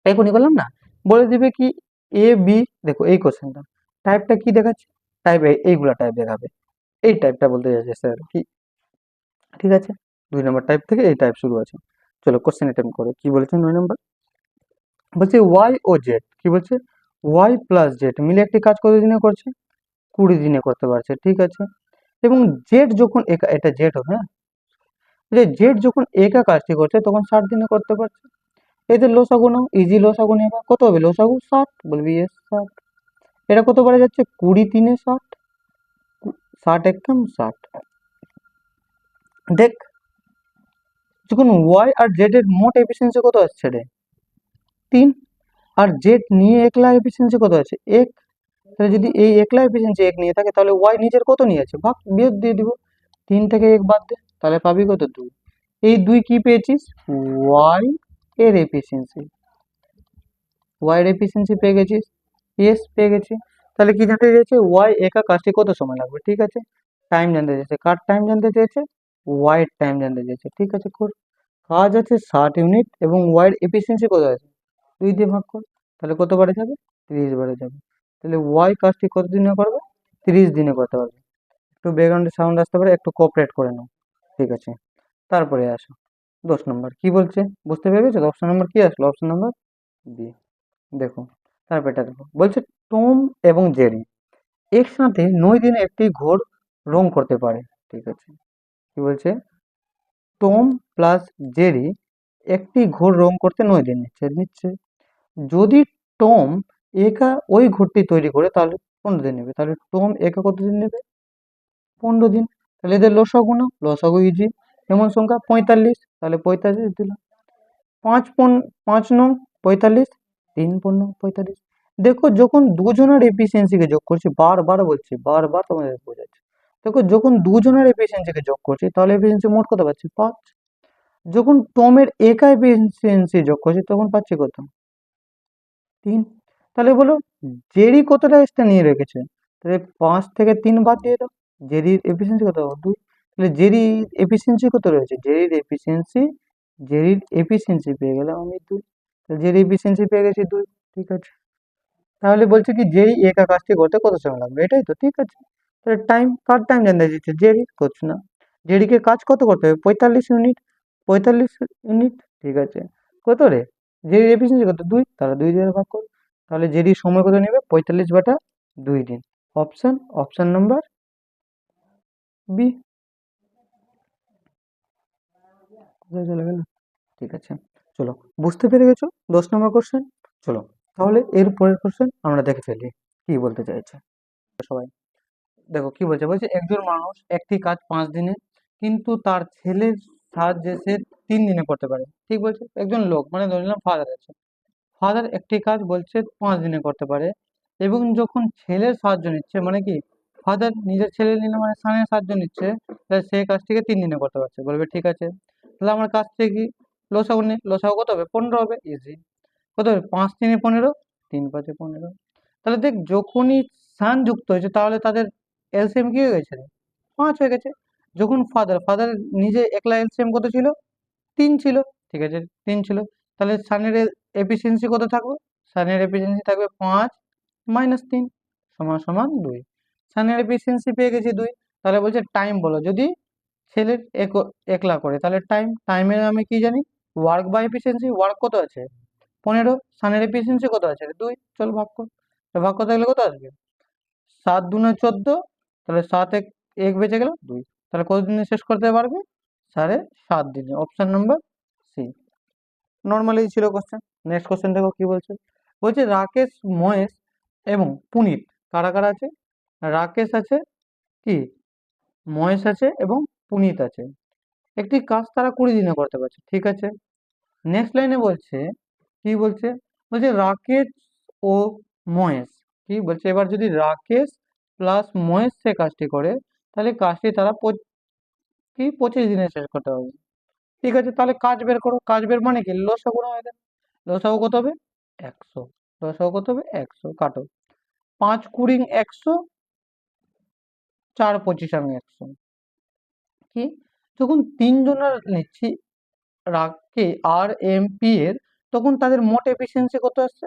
S1: এখনই করলাম না, বলে দিবে কি এ বি, দেখো এই কোশ্চেনটা টাইপটা কি দেখাচ্ছে, টাইপ এইগুলা টাইপ দেখাবে, এই টাইপটা বলতে চাইছে স্যার কি, ঠিক আছে? 2 নম্বর টাইপ থেকে এই টাইপ শুরু আছে। চলো কোশ্চেন অ্যাটেম্প করো, কি বলেছে 9 নম্বর। বলছে ওয়াই ও জেড, কি বলছে, ওয়াই প্লাস জেড মিলে একটি কাজ কত দিনে করছে, 20 দিনে করতে পারছে, ঠিক আছে। এবং জেড যখন একা, এটা জেড হবে, হ্যাঁ, যে জেড যখন একা কাজটি করছে তখন 60 দিনে করতে পারছে। এদের লসাগু নাও, ইজি লসাগু নেবা, কত হবে লসাগু, 60, বলবি এস 60। এটা কত বারে যাচ্ছে, 20 3 60, 60 দেখ, যখন ওয়াই আর জেড এর মোট এফিসিয়েন্সি কত আসছে রে, 3, আর জেড নিয়ে একলা এফিসিয়েন্সি কত আছে, 1। তাহলে যদি এই একলা এফিসিয়েন্সি 1 নিয়ে থাকে, তাহলে ওয়াই নিজের কত নিয়ে আছে, ভাগ বিয়োগ দিয়ে দিব, 3 থেকে 1 বাদ দে, তাহলে পাবি কত, 2। এই 2 কি পেয়েছিস, ওয়াই এর এফিসিয়েন্সি, ওয়াই এর এফিসিয়েন্সি পেয়ে গেছিস, ইয়েস পেয়ে গেছি। তাহলে কি জানতে চেয়েছে, ওয়াই একা কাজটি কত সময় লাগবে, ঠিক আছে। টাইম জানতে চেয়েছে, কার টাইম জানতে চেয়েছে, ওয়াই এর টাইম জানতে চেয়েছে, ঠিক আছে কর। কাজ আছে 60 ইউনিট এবং ওয়াই এর এফিসিয়েন্সি কত আছে, 2 দিয়ে ভাগ কর, তাহলে কত বারে যাবে, 30 বারে যাবে। তাহলে ওয়াই কাজটি কত দিনে করবে, 30 দিনে করতে পারবে। একটু ব্যাকগ্রাউন্ডে সাউন্ড আসতে পারে, একটু কোঅপারেট করে নাও, ঠিক আছে। তারপরে আসো 10 নম্বর, কি বলছে বুঝতে পেরে গেছো, অপশন নম্বর কি আসলো, অপশন নম্বর বি। দেখো, তারপর এটা দেখো, বলছে টম এবং জেরি একসাথে 9 দিনে একটি ঘোর রং করতে পারে, ঠিক আছে। কি বলছে, টম প্লাস জেরি একটি ঘোর রং করতে 9 দিন নিচ্ছে। যদি টম একা ওই ঘরটি তৈরি করে তাহলে 15 দিন নেবে, তাহলে টম একা কত দিন নেবে, 15 দিন। তাহলে এদের লসাগু না, লসাগু ইজি, এমন সংখ্যা 45, তাহলে 45 দিলাম, 5 নং 45, 3 × 5 = 45। দেখো যখন দুজনের এফিসিয়েন্সিকে যোগ করছি, বারবার বলছি, বারবার তোমাদের বোঝাচ্ছি, দেখো যখন দুজনের এফিসিয়েন্সিকে যোগ করছি তাহলে এফিসিয়েন্সি মোট কত পাচ্ছি, 5। যখন টমের একা এফিসিয়েন্সি যোগ করছি তখন পাচ্ছি কত, 3। তাহলে বলো জেরি কতটা এক্সট্রা নিয়ে রেখেছে, তাহলে 5 থেকে 3 বাদ দিয়ে দাও, জেরির এফিসিয়েন্সি কত, 2। তাহলে জেরির এফিসিয়েন্সি কত রয়েছে, জেরির এফিসিয়েন্সি পেয়ে গেলাম আমি 2, তাহলে জেরির এফিসিয়েন্সি পেয়ে গেছি 2, ঠিক আছে। তাহলে বলছে কি জেরি একা কাজটি করতে কত সময় লাগবে, এটাই তো, ঠিক আছে। তাহলে টাইম, কার টাইম জানতে দিচ্ছে, জেরি করছে না, জেরিকে কাজ কত করতে হবে, 45 ইউনিট, 45 ইউনিট, ঠিক আছে। কত রে, জেরির এফিসিয়েন্সি কত, 2, তাহলে 2 দিয়ে ভাগ কর, তাহলে জেরির সময় কত নেবে, 45/2 দিন। Option, option number B. কোথায় চলে গেল, ঠিক আছে। চলো, বুঝতে পেরে গেছো 10 নম্বর কোশ্চেন। চলো, তাহলে এর পরের কোশ্চেন আমরা দেখে ফেলি, কি বলতে চাইছে সবাই। দেখো কি বলছে, বলছে একজন মানুষ একটি কাজ 5 দিনে কিন্তু তার ছেলের সাহায্যে সে 3 দিনে করতে পারে, ঠিক বলছে। একজন লোক, মানে ধরে নিলাম ফাদার আছে, ফাদার একটি কাজ বলছে 5 দিনে করতে পারে, এবং যখন ছেলের সাহায্য নিচ্ছে, মানে কি ফাদার নিজের ছেলে নিলে মানে সানের সাহায্য নিচ্ছে, তাহলে সেই কাজটিকে 3 দিনে করতে পারছে, বলবে ঠিক আছে। তাহলে আমার কাছ থেকে কি লসাগু নেই, লসাগু কত হবে, 15 হবে, ইজি। কত হবে, 5 × 3 = 15, 3 × 5 = 15। তাহলে দেখ যখনই সান যুক্ত হয়েছে তাহলে তাদের এলসিএম কি হয়ে গেছে রে? 5 হয়ে গেছে। যখন ফাদার, ফাদার নিজে একলা এলসিএম কত ছিল, 3 ছিল, ঠিক আছে, 3 ছিল। তাহলে সানের এফিসিয়েন্সি কত থাকবে, সানের এফিসিয়েন্সি থাকবে 5 - 3 = 2। সানের এফিসিয়েন্সি পেয়ে গেছি 2। তাহলে বলছে টাইম বলো, যদি ছেলের একলা করে, তাহলে টাইমের আমি কি জানি, ওয়ার্ক বাই এফিসিয়েন্সি, ওয়ার্ক কত আছে 15, সানের এফিসিয়েন্সি কত আছে 2, চল ভাগ কর। ভাগ করতে গেলে কত আসবে, 7 × 2 = 14, তাহলে 7 এক এক বেঁচে গেল 2, তাহলে কত দিনে শেষ করতে পারবে, 7.5 দিনে। Option number C. নর্মালি ছিল কোশ্চেন। নেক্সট কোশ্চেন দেখো কি বলছে। বলছে রাকেশ, মহেশ এবং পুনিত কারা কারা আছে, রাকেশ আছে, কি মহেশ আছে এবং পুনিত আছে। একটি কাজ তারা 20 দিনে করতে পারছে, ঠিক আছে। নেক্সট লাইনে বলছে, কি বলছে, বলছে রাকেশ ও মহেশ, কি বলছে, এবার যদি রাকেশ প্লাস মহেশ সে কাজটি করে, তাহলে কাজটি তারা 25 দিনে শেষ করতে পারবে, ঠিক আছে। তাহলে কাজ বের করো, কাজ বের মানে কি, লসাগু না হয়ে যাবে, লসাগু কত হবে 100, লসাগু কত হবে 100, কাটো, 5×20 = 100, 4×25 = 100, কি, যখন তিনজনের নিচ্ছি রাগকে আর এম পি এর, তখন তাদের মোট এফিসিয়েন্সি কত আসছে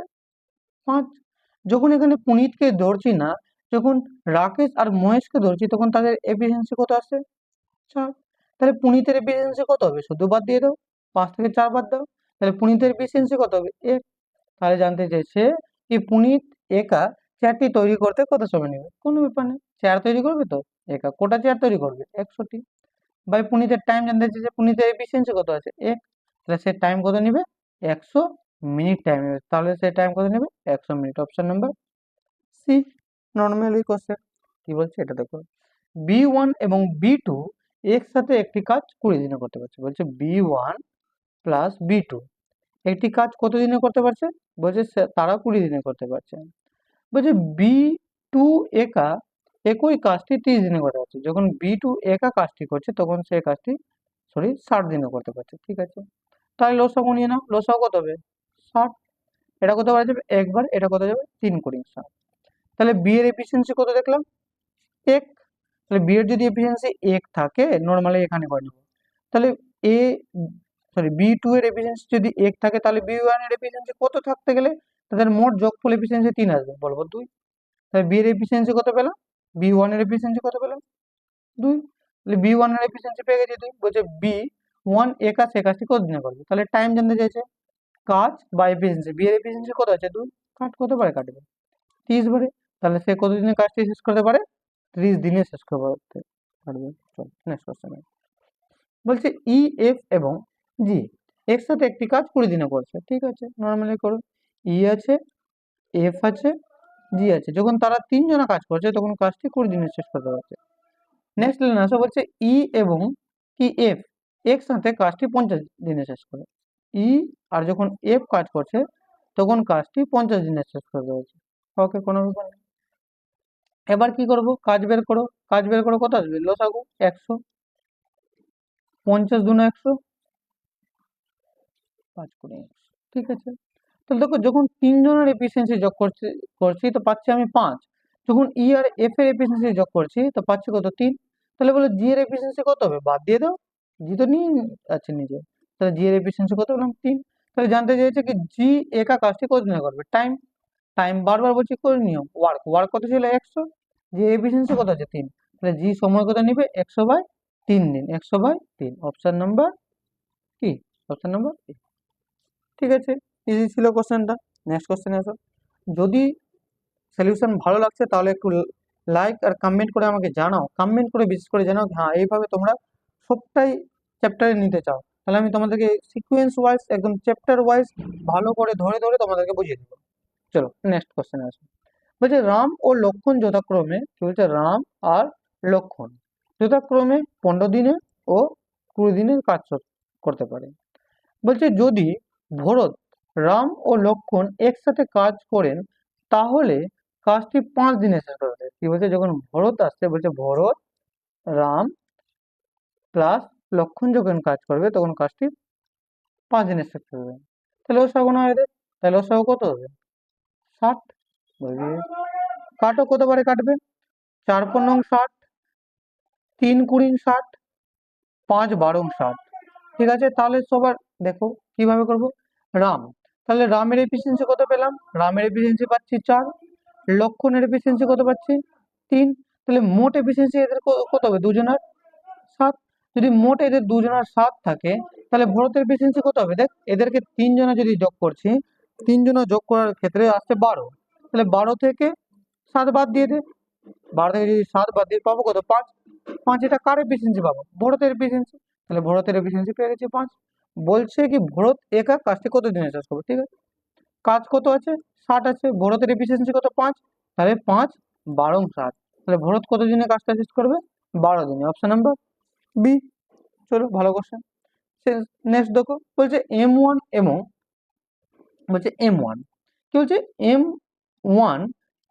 S1: 5। যখন এখানে পুনিতকে ধরছি না, যখন রাকেশ আর মহেশকে ধরছি, তখন তাদের এফিসিয়েন্সি কত আসছে 4। তাহলে পুনিতের এফিসিয়েন্সি কত হবে, শুধু বাদ দিয়ে দাও, 5 থেকে 4 বাদ দাও, তাহলে পুনিতের এফিসিয়েন্সি কত হবে 1। তাহলে জানতে চাইছে কি পুনিত একা চেয়ারটি তৈরি করতে কত সময় নেবে, কোনো ব্যাপার নেই, চেয়ার তৈরি করবে তো, একা কোটা চেয়ার তৈরি করবে 100টি। ভাই পুনিতের টাইম জানতে চাইছে, পুনিতের এফিসিয়েন্সি কত আছে 1, তাহলে সে টাইম কত নেবে 100 মিনিট টাইম নেবে, তাহলে সে টাইম কত নেবে 100 minute. Option number C. Normally question কি বলছে এটা দেখো। B1 এবং B2 একসাথে একটি কাজ 20 দিনে করতে পারছে, বলছে B1 প্লাস B2 একটি কাজ কত দিনে করতে পারছে, বলছে তারা 20 দিনে করতে পারছে। বলছে B2 একা একই কাজটি 30 দিনে করতে পারছে, যখন B2 একা কাজটি করছে তখন সে কাজটি 60 দিনে করতে পারছে, ঠিক আছে। তাহলে লসাগু নিয়ে নাও, লসাগু কত হবে 60, এটা কত বার যাবে একবার, এটা কত যাবে 3×60, তাহলে বি এর এফিসিয়েন্সি কত দেখলাম 1, তাহলে বি এর যদি এফিসিয়েন্সি 1 থাকে, নর্মালি এখানে করে নেব, তাহলে এ B2 এর এফিসিয়েন্সি যদি 1 থাকে, তাহলে B1 এর এফিসিয়েন্সি কত থাকতে গেলে তাদের মোট যোগফল এফিসিয়েন্সি 3 আসবে, বলবো 2। তাহলে বি এর এফিসিয়েন্সি কত পেলাম, B1 এর এফিসিয়েন্সি কত পেলাম 2, তাহলে B1 এর এফিসিয়েন্সি পেয়ে গেছি 2। বলছে B1 একা সে কাজটি কত দিনে করবে, তাহলে টাইম জানতে চাইছে, কাজ বা এফিসিয়েন্সি, বি এর এফিসিয়েন্সি কত আছে 2, কত বারে কাটবে 30 বারে, তাহলে সে কত দিনে কাজটি শেষ করতে পারে 30 দিনে শেষ করতে পারবে। চল নেক্সট কোশ্চেন। বলছে ই, এফ এবং জি একসাথে একটি কাজ 20 দিনে করছে, ঠিক আছে, নর্মালি করো। ই আছে, এফ আছে, জি আছে, যখন তারা তিনজনা কাজ করছে তখন কাজটি 20 দিনে শেষ করতে পারছে। নেক্সট লাইন আসো, বলছে ই এবং কি এফ একসাথে কাজটি 50 দিনে শেষ করে, ই আর যখন এফ কাজ করছে তখন কাজটি 50 দিনে শেষ করতে হচ্ছে, ওকে, কোনো ব্যাপার নেই। এবার কি করব, কাজ বের করো, কাজ বের করো, কত আসবে লসাগু 100, 50 × 100, 5×100, ঠিক আছে। তাহলে দেখো যখন তিনজনের এফিসিয়েন্সি যোগ করছি তো পাচ্ছি আমি 5, যখন ই আর এফ এর এফিসিয়েন্সি যোগ করছি তো পাচ্ছি কত 3, তাহলে বলো জি এর এফিসিয়েন্সি কত হবে, বাদ দিয়ে দাও, জি তো নিয়ে আছে নিজে, তাহলে জি এর এফিসিয়েন্সি কত বললাম 3। তাহলে জানতে চাইছে কি জি একা কাজটি কত দিনে করবে, টাইম, টাইম বারবার বলছি করে নিও, ওয়ার্ক, ওয়ার্ক কত ছিল 100, জি এফিসিয়েন্সি কত আছে 3, তাহলে জি সময় কত নিবে 100/3 দিন, 100/3, অপশন নাম্বার কি, অপশন নাম্বার এ, ঠিক আছে। ইজি ছিল কোশ্চেনটা। নেক্সট কোশ্চেনে আসো। যদি সলিউশন ভালো লাগছে তাহলে একটু লাইক আর কমেন্ট করে আমাকে জানাও, কমেন্ট করে বিশেষ করে জানাও হ্যাঁ এইভাবে তোমরা সবটাই চ্যাপ্টারে নিতে চাও, তাহলে আমি তোমাদেরকে সিকোয়েন্স ওয়াইজ একদম চ্যাপ্টার ওয়াইজ ভালো করে ধরে ধরে তোমাদেরকে বুঝিয়ে দেবো। চলো নেক্সট কোশ্চেনে আসো। বলছে রাম ও লক্ষণ যথাক্রমে, কি বলছে, রাম আর লক্ষণ যথাক্রমে 15 দিনে ও 20 দিনের কাজ করতে পারে। বলছে যদি ভরত, রাম ও লক্ষণ একসাথে কাজ করেন তাহলে কাজটি 5 দিনে শেষ করবে, কি বলছে, যখন ভরত আসছে, বলছে ভরত, রাম প্লাস লক্ষণ যখন কাজ করবে তখন কাজটি 5 দিনে শেষ করবে, তাহলে ও সব না এদের, তাহলে ও সব কত হবে 60, বলবি কাটো, কত বারে কাটবে, 4×9 = 60, 3×20 = 60, 5×12 = 60, ঠিক আছে। তাহলে সবার দেখো কিভাবে করব, রাম, তাহলে রামের এফিসিয়েন্সি কত পেলাম, রামের এফিসিয়েন্সি পাচ্ছি 4, লক্ষণের এফিসিয়েন্সি কত পাচ্ছি 3, তাহলে মোট এফিসিয়েন্সি এদের কত হবে দুজনের 7, যদি মোট এদের দুজনের 7 থাকে তাহলে ভরতের এফিসিয়েন্সি কত হবে? দেখ এদেরকে তিনজনে যদি যোগ করছি, তিনজনে যোগ করার ক্ষেত্রে আসছে 12, তাহলে 12 থেকে 7 বাদ দিয়ে দে, 12 থেকে যদি 7 বাদ দিয়ে পাবো কত? 5। 5 এটা কার এফিসিয়েন্সি পাবো? ভরতের এফিসিয়েন্সি। তাহলে ভরতের এফিসিয়েন্সি পেয়ে গেছি 5। বলছে কি ভরত একা কাজটি কত দিনে শেষ করবে, ঠিক আছে? কাজ কত আছে? 60 আছে, ভরতের এফিসিয়েন্সি কত? 5। তাহলে 5 12 60, তাহলে ভরত কত দিনে কাজটা শেষ করবে? 12 দিনে। Option number B. চলো ভালো কোশ্চেন। নেক্সট দেখো, বলছে M1 এবং বলছে M1 কি বলছে? M1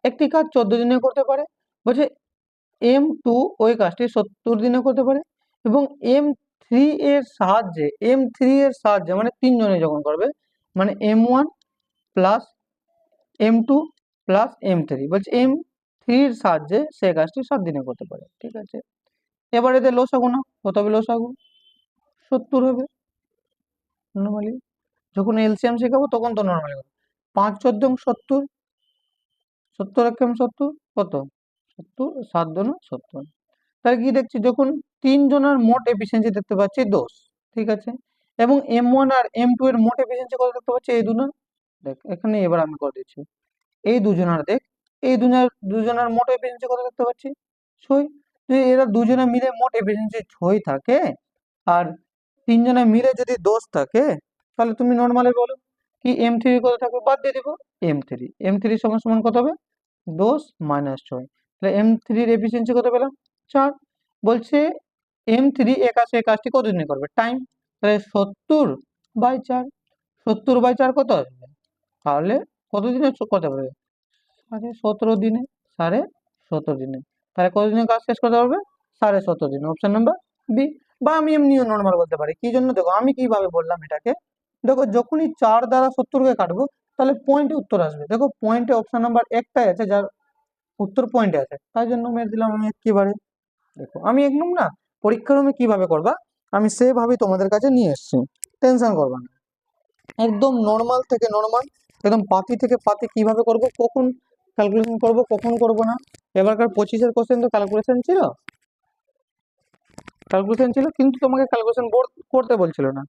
S1: একটি কাজ 14 দিনে করতে পারে, বলছে M2 ওই কাজটি 70 দিনে করতে পারে, এবং M3 এর সাহায্যে, M3 এর সাহায্যে মানে তিনজনে যখন করবে, মানে M1 plus M2 plus M3, বলছে M3 এর সাহায্যে সে কাজটি 7 দিনে করতে পারে, ঠিক আছে? এবার এদের লসাগু না, কত হবে লসাগু? 70 হবে নর্মালি। যখন এলসিএম শেখাবো তখন তো নর্মালি হবে। 5 14 70, 70 একম 70 কত? 70, 7 দুগুণ 70। তাহলে কি দেখছি? যখন তিনজনের মোট এফিসিয়েন্সি দেখতে পাচ্ছি 10, ঠিক আছে? এবং M1 আর M2 এর মোট এফিসিয়েন্সি কত দেখতে পাচ্ছি? এই দুজনের। দেখ এখানে এবার আমি করে দিচ্ছি, এই দুজনের দেখ, এই দুজনের মোট এফিসিয়েন্সি কত দেখতে পাচ্ছি? 6। যদি এরা দুজনে মিলে মোট এফিসিয়েন্সি 6 থাকে আর তিনজনে মিলে যদি 10 থাকে, তাহলে তুমি নর্মালি বলো কি M3 কত থাকবে? বাদ দিয়ে দিব M3 সমান সমান কত হবে? 10 মাইনাস 6, তাহলে M3 এর এফিসিয়েন্সি কত পেলাম? 4। বলছে M3 এই কাজটি কত দিনে করবে? টাইম, তাহলে 70/4, 70/4 কত আসবে? তাহলে কত দিনে করতে পারবে? 17.5 দিনে, 17.5 দিনে। তাহলে কতদিনে কাজ শেষ করতে পারবে? 17.5 দিনে। Option number B. বা আমি এমনিও নর্মাল বলতে পারি, কি জন্য? দেখো আমি কিভাবে বললাম এটাকে, দেখো যখনই 4 দ্বারা 70 কে কাটবো তাহলে পয়েন্টে উত্তর আসবে। দেখো পয়েন্টে অপশন নাম্বার একটাই আছে যার উত্তর পয়েন্টে আছে, তাই জন্য মেরে দিলাম আমি একেবারে। দেখো আমি একদম না, পরীক্ষার রুমে কিভাবে করবা আমি সেভাবেই তোমাদের কাছে নিয়ে এসেছি, টেনশন করবা না। একদম নর্মাল থেকে নর্মাল, একদম পাতি থেকে পাতি কিভাবে করব, কখন ক্যালকুলেশন করব, কখন করব না। এবারকার 25-এর কোশ্চেন তো ক্যালকুলেশন ছিল, কিন্তু তোমাকে ক্যালকুলেশন করতে বলছিল না।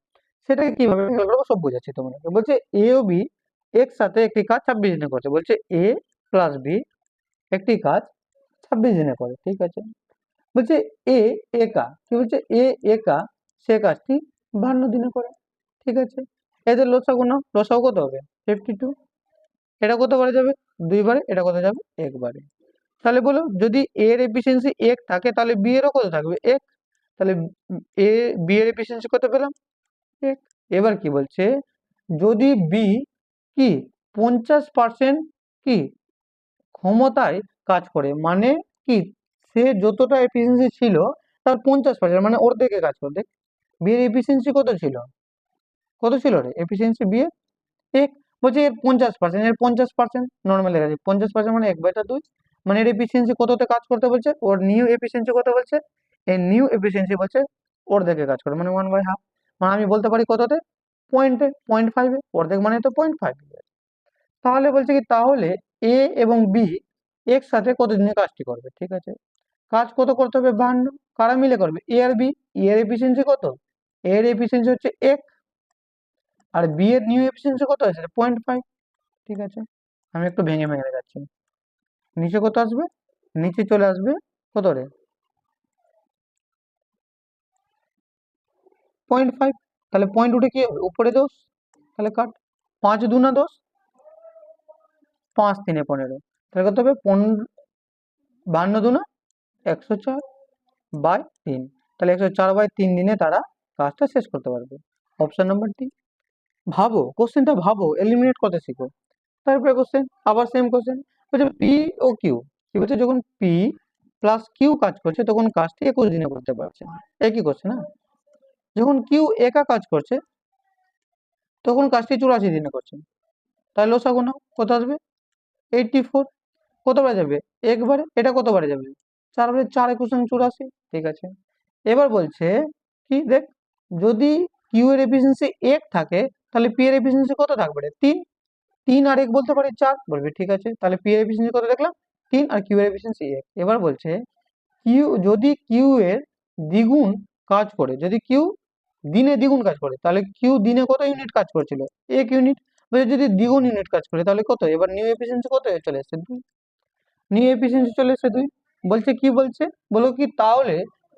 S1: সেটাকে কিভাবে ক্যালকুলেট করবো সব বোঝাচ্ছি তোমাদেরকে। বলছে এ ও বি একসাথে একটি কাজ 26 দিনে করছে, বলছে এ প্লাস বি একটি কাজ 26 দিনে করে, ঠিক আছে? বলছে এ একা, কি বলছে? এ একা সে কাজটি 52 দিনে করে, ঠিক আছে? এদের লসাগু নাও, লসাগু কত হবে? 52। এটা কতবারে যাবে? 2 বারে। এটা কত যাবে? 1 বারে। তাহলে বলো যদি এ এর এফিসিয়েন্সি 1 থাকে তাহলে বি এরও কত থাকবে? 1। তাহলে এ বি এর এফিসিয়েন্সি কত পেলাম? 1। এবার কি বলছে? যদি বি কি 50% কি ক্ষমতায় কাজ করে, মানে কি সে যতটা এফিসিয়েন্সি ছিল তার 50% মানে অর্ধেকে কাজ করে। দেখ বি এর এফিসিয়েন্সি কত ছিল? কত ছিল রে এফিসিয়েন্সি বি এর? 1। বলছে এর 50%, এর 50% নর্মাল লেখা আছে, 50% মানে 1/2, মানে এর এফিসিয়েন্সি কততে কাজ করতে বলছে? ওর নিউ এফিসিয়েন্সি কত বলছে? এই নিউ এফিসিয়েন্সি বলছে অর্ধেকে কাজ করে, মানে 1/2। মানে আমি বলতে পারি কততে? পয়েন্টে, 0.5-এ। অর্ধেক মানে তো 0.5। তাহলে বলছে কি, তাহলে এ এবং বি একসাথে কতদিনে কাজটি করবে, ঠিক আছে? কাজ কত করতে হবে? 52। কারা মিলে করবে? এ আর বি। এ এর এফিসিয়েন্সি কত? এ এর এফিসিয়েন্সি হচ্ছে 1, আর বি এর নিউ এফিসিয়েন্সি কত আছে? 0.5, ঠিক আছে? আমি একটু ভেঙে ভেঙে দেখাচ্ছি। নিচে কত আসবে? নিচে চলে আসবে কত রে? 0.5। তাহলে পয়েন্ট উঠে কি হবে? উপরে 10, তাহলে কাট। 5 2 10, 5 3 15, তাহলে কত হবে? 52 2 104/3, তাহলে 104/3 দিনে তারা কাজটা শেষ করতে পারবে। Option number D. ভাবো কোশ্চেনটা, ভাবো এলিমিনেট করতে শিখো। তারপরে কোশ্চেন, আবার সেম কোশ্চেন, বলছে পি ও কিউ, কি বলছে? যখন পি প্লাস কিউ কাজ করছে তখন কাজটি 21 দিনে করতে পারছে। একই কোশ্চেন না? যখন কিউ একা কাজ করছে তখন কাজটি 84 দিনে করছে। তাহলে লসাগু নাও, কত আসবে? 84। কতবারে যাবে? 1 বারে। এটা কতবারে যাবে? 4 বারে। 4 21 84, ঠিক আছে? এবার বলছে কি দেখ, যদি কিউ এর এফিসিয়েন্সি 1 থাকে তাহলে পি এর এফিসিয়েন্সি কত থাকবে রে? 3। 3 আর 1 বলতে পারি 4, বলবি ঠিক আছে। তাহলে পি এর এফিসিয়েন্সি কত দেখলাম? 3, আর কিউ এর এফিসিয়েন্সি 1। এবার বলছে কিউ যদি কিউ এর দ্বিগুণ কাজ করে, যদি কিউ দিনে দ্বিগুণ কাজ করে তাহলে কিউ দিনে কত ইউনিট কাজ করছিল, 1 ইউনিট। যদি দ্বিগুণ ইউনিট কাজ করে তাহলে কত, এবার নিউ এফিসিয়েন্সি কত চলে এসেছে, 2। নিউ এফিসিয়েন্সি চলে এসেছে 2। বলছে কি বলছে, বলো কি তাহলে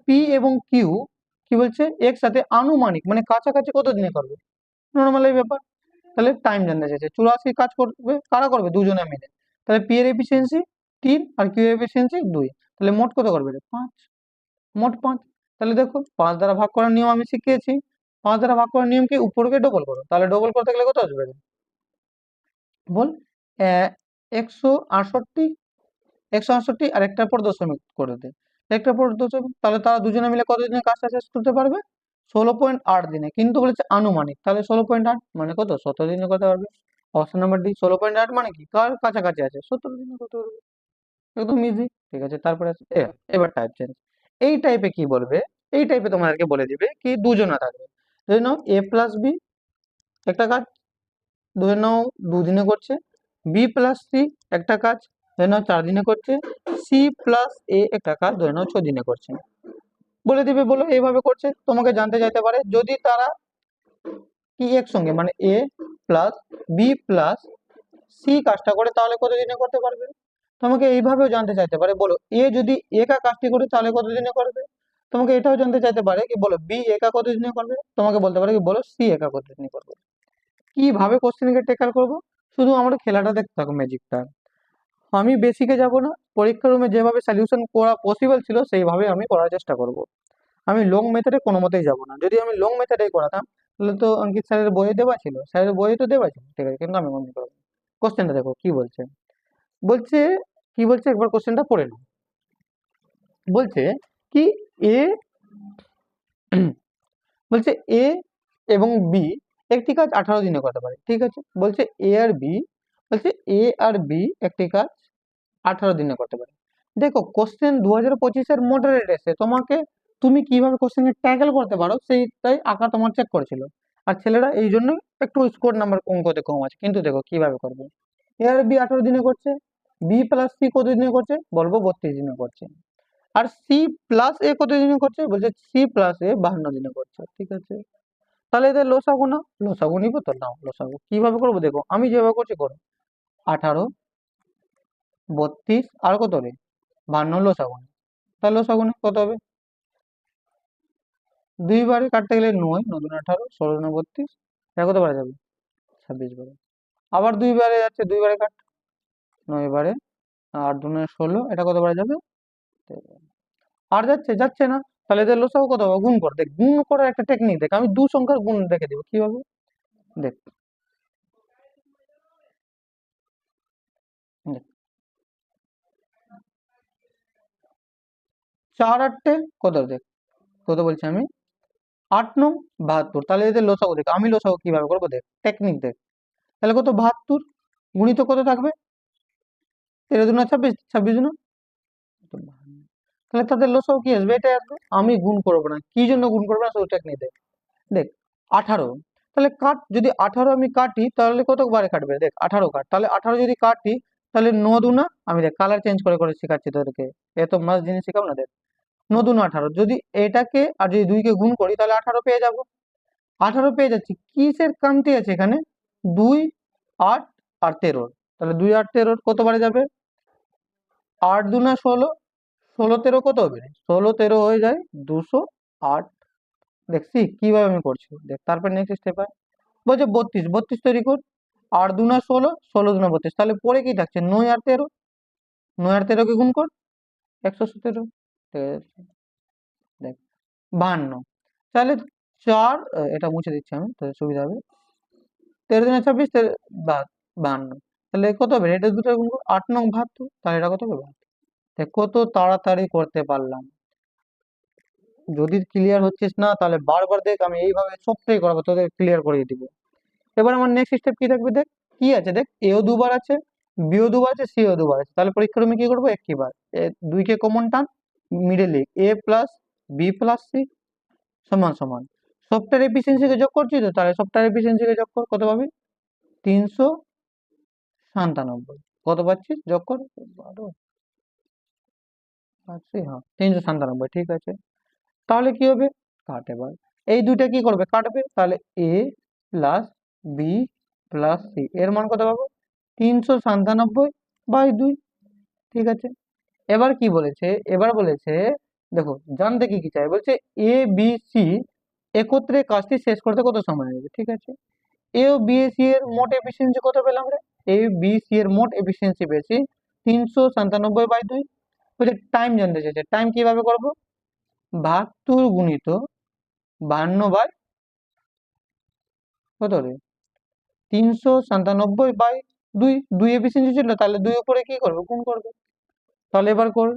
S1: পি এবং কিউ কি বলছে একসাথে আনুমানিক মানে কাছাকাছি কত দিনে করবে, নর্মাল এই ব্যাপার। তাহলে টাইম জানতে চাইছে, 84 কাজ করবে কারা করবে, দুজনে মিলে। তাহলে পি এর এফিসিয়েন্সি 3 আর কিউ এর এফিসিয়েন্সি 2, তাহলে মোট কত করবে, 5। মোট 5। তাহলে দেখো 5 দ্বারা ভাগ করার নিয়ম আমি শিখিয়েছি। 5 দ্বারা ভাগ করার নিয়ম কি, উপরকে ডবল করো, তাহলে ডবল করতে গেলে কত আসবে বল, 168। 168 আর একটার পর দশমিক করে দে, একটার পর দশমিক, তাহলে তারা দুজনে মিলে কত দিনে কাজটা শেষ করতে পারবে, 16.8 দিনে। কিন্তু বলেছে আনুমানিক, তাহলে 16.8 মানে কত, 17 দিনে করতে পারবে। অপশন নাম্বার ডি 16.8 মানে কি, কার কাছাকাছি আছে, 17 দিনে করতে পারবে, একদম ইজি। ঠিক আছে, তারপরে আছে এবার টাইপ চেঞ্জ। এই টাইপে কি বলবে, এই টাইপে তোমাদেরকে বলে দিবে কি দুজনা থাকবে, ধরে নাও এ প্লাস বি একটা কাজ, ধরে নাও 2 দিনে করছে, বি প্লাস সি একটা কাজ, ধরে নাও 4 দিনে করছে, সি প্লাস এ একটা কাজ, ধরে নাও 6 দিনে করছে। বলে দিবে, বলো এইভাবে করছে, তোমাকে জানতে চাইতে পারে যদি তারা কি একসঙ্গে মানে এ প্লাস বি প্লাস সি কাজটা করে তাহলে কত দিনে করতে পারবে। তোমাকে এইভাবেও জানতে চাইতে পারে, বলো এ যদি একা কাজটি করে তাহলে কত দিনে করবে। তোমাকে এটাও জানতে চাইতে পারে কি, বলো বি একা কত দিনে করবে, তোমাকে বলতে পারে কি, বলো সি একা কত দিনে করবে। কিভাবে কোশ্চেনকে টেকার করব, শুধু আমরা খেলাটা দেখতে থাকো, ম্যাজিকটা। আমি বেসিকে যাব না, পরীক্ষার রুমে যেভাবে সলিউশন করা পসিবল ছিল সেইভাবে আমি করার চেষ্টা করব। আমি লং মেথডে কোনো মতেই যাব না, যদি আমি লং মেথডে করাতাম তাহলে তো অঙ্কিত স্যারের বইয়ে দেওয়া ছিল, স্যারের বইয়ে তো দেওয়া ছিল, ঠিক আছে, কিন্তু আমি মনে করবো। কোশ্চেনটা দেখো কি বলছে, বলছে কি বলছে একবার কোশ্চেনটা পড়ে নাও। বলছে কি এ বলছে এ এবং বি একটি কাজ 18 দিনে করতে পারে, ঠিক আছে। বলছে এ আর বি, বলছে এ আর বি একটি কাজ 18 দিনে করতে পারে। দেখো কোশ্চেন 2025-এর মডারেট এসে তোমাকে তুমি কিভাবে কোশ্চেনকে ট্যাকেল করতে পারো সেইটাই আঁকা তোমার চেক করেছিল। আর ছেলেরা এই জন্য একটু স্কোর নাম্বার অঙ্কতে কম আছে, কিন্তু দেখো কিভাবে করবে। এ আর বি 18 দিনে করছে, বি প্লাস সি কত দিনে করছে, বলবো 32 দিনে করছে। আর সি প্লাস এ কত দিনে করছে, বলছে সি প্লাস এ 52 দিনে করছে, ঠিক আছে। তাহলে এদের লসাগু না, লসাগু নিবো তো, নাও লসাগু কিভাবে করবো দেখো, আমি যেভাবে করছি করো। 18, 32 আর কত রে, 52 লসাগু। তাহলে লসাগু কত হবে, দুইবারে কাটতে গেলে 9, 9 দুগুণে 18, 16 দুগুণে 32, এটা কত বারে যাবে, 26 বারে। আবার দুইবারে যাচ্ছে, দুইবারে কাট, 9 বারে, 8 দুগুণে 16, এটা কত বারে যাবে, আর যাচ্ছে যাচ্ছে না। তাহলে এদের লসাগু কত হবে, গুণ কর, দেখ গুণ করার একটা টেকনিক দেখ, আমি 2 সংখ্যার গুণ দেখে দিব কিভাবে, দেখ দেখ 4 8 কত, দেখ কত বলছি আমি, 8 9 72। তাহলে এদের লসাগু দেখ, আমি লসাগু কিভাবে করবো দেখ, টেকনিক দেখ। তাহলে কত 72 গুণিত কত থাকবে, 13 দুগুণে 26, 26 দুগুণে, তাহলে তাদের লসাগু কি আসবে, এটাই আসবে। আমি গুণ করবো না, কি জন্য গুণ করবো না, সেই টেকনিক দেখ। দেখ 18, তাহলে কাট, যদি 18 আমি কাটি তাহলে কত বারে কাটবে, দেখ 18 কাট, তাহলে 18 যদি কাটি তাহলে 9 দুনা, আমি দেখ কালার চেঞ্জ করে করে শেখাচ্ছি তোদেরকে, এত মাস জিনিস শেখাও না। দেখ 9 দুনা 18, যদি এটাকে আর যদি 2 কে গুণ করি তাহলে 18 পেয়ে যাব, 18 পেয়ে যাচ্ছি। কিসের কামতি আছে এখানে, 2 8 আর 13, তাহলে 2 8 13 কতবারে যাবে, 8 দুনা 16, 16 13 কত হবে, 16 13 হয়ে যায় 208। দেখছি কিভাবে আমি করছি, দেখ তারপর নেক্সট স্টেপ বলছে 32, 32 তৈরি কর, 8 দুনা 16, 16 দুনা 32, তাহলে পরে কি থাকছে, 9 আর 13, 9 আর 13 কে গুণ কর, 117, ঠিক আছে। দেখ 52, তাহলে 4, এটা মুছে দিচ্ছি আমি তাহলে সুবিধা হবে, 13 দুনা 26, 52, তাহলে কত হবে, এটা দুটো গুণ কর, 8 9 72, তাহলে এটা কত হবে 72। দেখ কত তাড়াতাড়ি করতে পারলাম। যদি ক্লিয়ার হচ্ছিস না তাহলে বারবার দেখ, আমি এইভাবে সবটাই করাবো, তোদের ক্লিয়ার করে দিব। এবার আমার নেক্সট স্টেপ কি থাকবে, দেখ কি আছে, দেখ এও দুবার আছে, বিও দুবার আছে, সিও দুবার আছে, তাহলে পরীক্ষার রুমে কি করবো, একটি বার, 2 কে কমন টান, মিডলে এ প্লাস বি প্লাস সি সমান সমান সফটওয়্যার এফিসিয়েন্সিকে যোগ করছি তো, তাহলে সফটওয়্যার এফিসিয়েন্সিকে যোগ কর, কত পাবি, 397। কত পাচ্ছিস যোগ কর, 12 পাচ্ছি, হ্যাঁ 397, ঠিক আছে। তাহলে কি হবে, কাট। এবার এই দুইটা কি করবে, কাটবে, তাহলে এ প্লাস বি প্লাস সি এর মান কত পাবো, 397/2। ঠিক আছে, এবার কি বলেছে, এবার বলেছে দেখো জানতে কি কি চাই, বলছে এ বি সি একত্রে কাজটি শেষ করতে কত সময় লাগবে। ঠিক আছে, এ ও বি সি এর মোট এফিসিয়েন্সি কত পেলাম রে, এ বি সি এর মোট এফিসিয়েন্সি পেয়েছি 397/2। বলছে টাইম জানতে চাইছে, টাইম কিভাবে করবো, 72 গুণিত 52 বাই কত রে, 397/2। দুই এফিসিয়েন্সি ছিল, তাহলে দুই উপরে কি করবো, গুণ করবে। তাহলে এবার কর,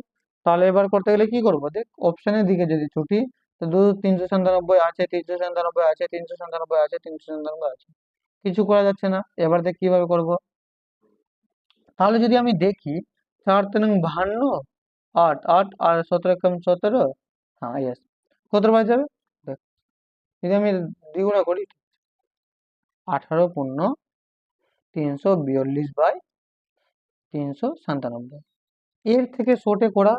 S1: তাহলে এবার করতে গেলে কি করবো, দেখ অপশনের দিকে যদি ছুটি, তো 397 আছে, 397 আছে, 397 আছে, 397 আছে, কিছু করা যাচ্ছে না। এবার দেখ কিভাবে করব, তাহলে যদি আমি দেখি 4×3 = 52, 8 8 আর 17 × 17, হ্যাঁ ইয়েস, কত বার যাবে দেখ, যদি আমি দ্বিগুণা করি, 18×342/397। এর থেকে শর্টে করা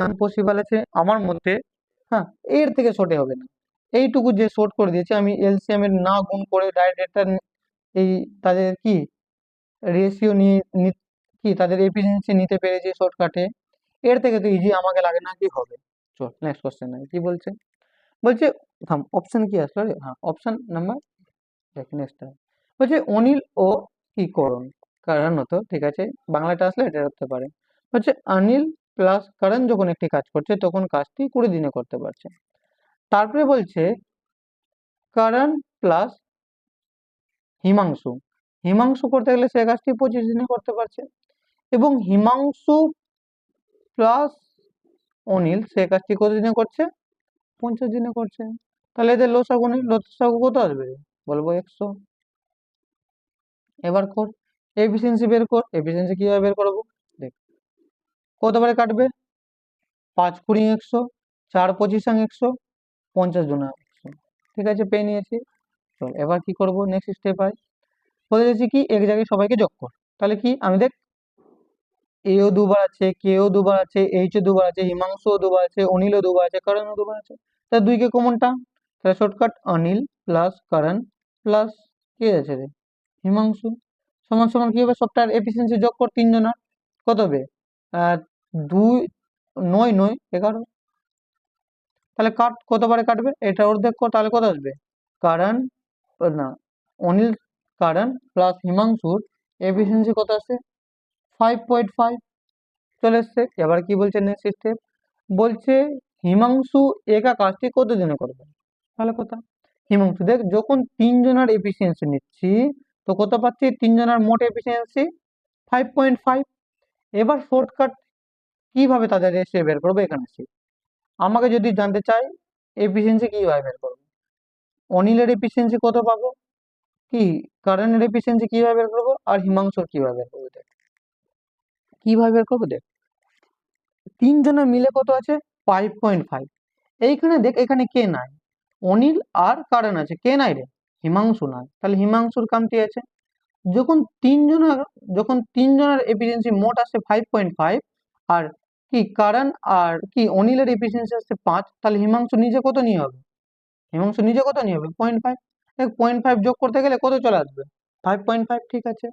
S1: ইম্পসিবল আছে আমার মতে। হ্যাঁ, এর থেকে শর্টে হবে না। এইটুকু যে শর্ট করে দিয়েছে, আমি এলসিএম এর না গুণ করে ডাইরেক্ট একটা এই তাদের কি রেশিও নিয়ে কি তাদের এফিসিয়েন্সি নিতে পেরেছি শর্টকাটে। এর থেকে তো ইজি আমাকে লাগে না কি হবে। চল নেক্সট কোশ্চেন কি বলছে, বলছে থাম, অপশন কি আসলো রে, হ্যাঁ অপশন নাম্বার দেখ নেক্সট, বলছে অনিল ও কি করণ, কারণ হতো, ঠিক আছে, বাংলাটা আসলে এটা হতে পারে, হচ্ছে অনিল প্লাস কারণ যখন একটি কাজ করছে তখন কাজটি 20 দিনে করতে পারছে। তারপরে বলছে কারণ প্লাস হিমাংশু, হিমাংশু করতে গেলে সে কাজটি 25 দিনে করতে পারছে, এবং হিমাংশু প্লাস অনিল সে কাজটি কত দিনে করছে, 50 দিনে করছে। তাহলে এদের লসাগু নেই, লসাগু কত আসবে, বলবো 100। এবার কর এফিসিয়েন্সি বের কর, এফিসিয়েন্সি কিভাবে বের করবো, দেখ কতবারে কাটবে, 5×100, 4×25=100, 50×100। ঠিক আছে, পেয়ে নিয়েছি। চল এবার কি করব, নেক্সট স্টেপ হয়, বলে দিয়েছি কি এক জায়গায় সবাইকে যোগ কর। তাহলে কি আমি দেখ এও দুবার আছে, কেও দুবার আছে, এইচও দুবার আছে, হিমাংশুও দুবার আছে, অনিলও দুবার আছে, করণও দুবার আছে, তা দুইকে কমন টান, তাহলে শর্টকাট অনিল প্লাস করণ প্লাস কে আছে রে, হিমাংশু, সমান সমান কি হবে, সবটার এফিসিয়েন্সি যোগ কর তিনজনের, কত হবে, আহ 2 9 9 11। তাহলে কাট, কতবারে কাটবে, এটা অর্ধেক কর, তাহলে কত আসবে, কারণ না অনিল কারণ প্লাস হিমাংশুর এফিসিয়েন্সি কত আসছে, 5.5 চলে এসছে। এবার কি বলছে নেক্সট স্টেপ, বলছে হিমাংশু একা কাজটি কত দিনে করবে, তাহলে কথা, হিমাংশু দেখ যখন তিনজনের এফিসিয়েন্সি নিচ্ছি তো কত পাচ্ছি, তিনজনের মোট এফিসিয়েন্সি 5.5। এবার শর্টকাট কিভাবে তাদের রেশিও বের করবো, এখানে সে আমাকে যদি জানতে চাই এফিসিয়েন্সি কিভাবে বের করবো, অনিলের এফিসিয়েন্সি কত পাবো, কি কারণের এফিসিয়েন্সি কিভাবে বের করবো, আর হিমাংশুর কিভাবে বের করবো, দেখ কিভাবে বের করবো, দেখ তিনজনের মিলে কত আছে, 5.5। এইখানে দেখ এখানে কে নাই, অনিল আর কারণ আছে, কে নাই রে, হিমাংশু নাই, তাহলে হিমাংশুর কামটি আছে। যখন তিনজনের যখন তিনজনের এফিসিয়েন্সি মোট আসছে 5.5, আর কি কারণ আর কি অনিলের এফিসিয়েন্সি আসছে 5, তাহলে হিমাংশু নিজে কত নিয়ে হবে, হিমাংশু নিজে কত নিয়ে হবে, 0.5। 0.5 যোগ করতে গেলে কত চলে আসবে, 5.5। ঠিক আছে,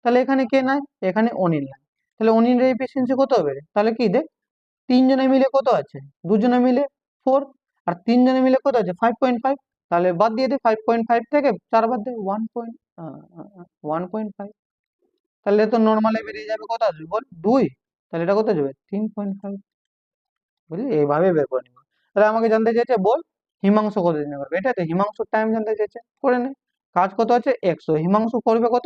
S1: তাহলে এখানে কে নাই, এখানে অনিল নাই, তাহলে অনিলের এফিসিয়েন্সি কত হবে রে? তাহলে কি দেখ তিনজনে মিলে কত আছে, দুজনে মিলে 4, আর তিনজনে মিলে কত আছে 5.5, তাহলে বাদ দিয়ে দে 5.5 থেকে 4 বাদ দে 1.5, তাহলে তো নর্মালে বেরিয়ে যাবে, কত আসবে বল 2, তাহলে এটা কত যাবে 3.5। বুঝলি, এইভাবে বের করে নিব। তাহলে আমাকে জানতে চাইছে বল হিমাংশু কত দিনে করবে, এটাতে হিমাংশুর টাইম জানতে চাইছে, করে নে, কাজ কত আছে 100, হিমাংশু করবে কত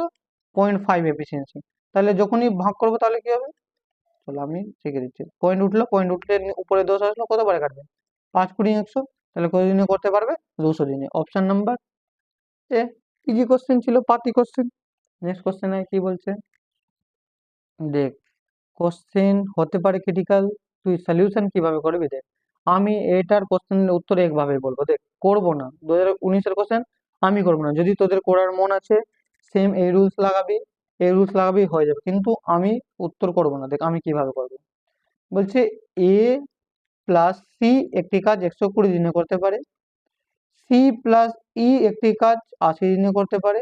S1: 0.5 এফিসিয়েন্সি, তাহলে যখনই ভাগ করবো তাহলে কি হবে, চলো আমি শিখে দিচ্ছি, পয়েন্ট উঠলো, পয়েন্ট উঠলে উপরে 10 আসলো, কত বারে কাটবে, 5×100, তাহলে কত দিনে করতে পারবে, 200 দিনে। Option number A, easy question ছিল, পাতি কোশ্চেন। নেক্সট কোশ্চেন কি বলছে, দেখ কোশ্চেন হতে পারে ক্রিটিক্যাল, তুই সলিউশন কিভাবে করবি দেখ, আমি এটার কোশ্চেনের উত্তর একভাবে বলবো, দেখ করবো না 2019-এর কোশ্চেন আমি করবো না, যদি তোদের করার মন আছে সেম এই রুলস লাগাবি, এই রুলস লাগাবি হয়ে যাবে, কিন্তু আমি উত্তর করবো না। দেখ আমি কিভাবে করবো, বলছে এ প্লাস সি একটি কাজ 120 দিনে করতে পারে, সি প্লাস ই একটি কাজ 80 দিনে করতে পারে,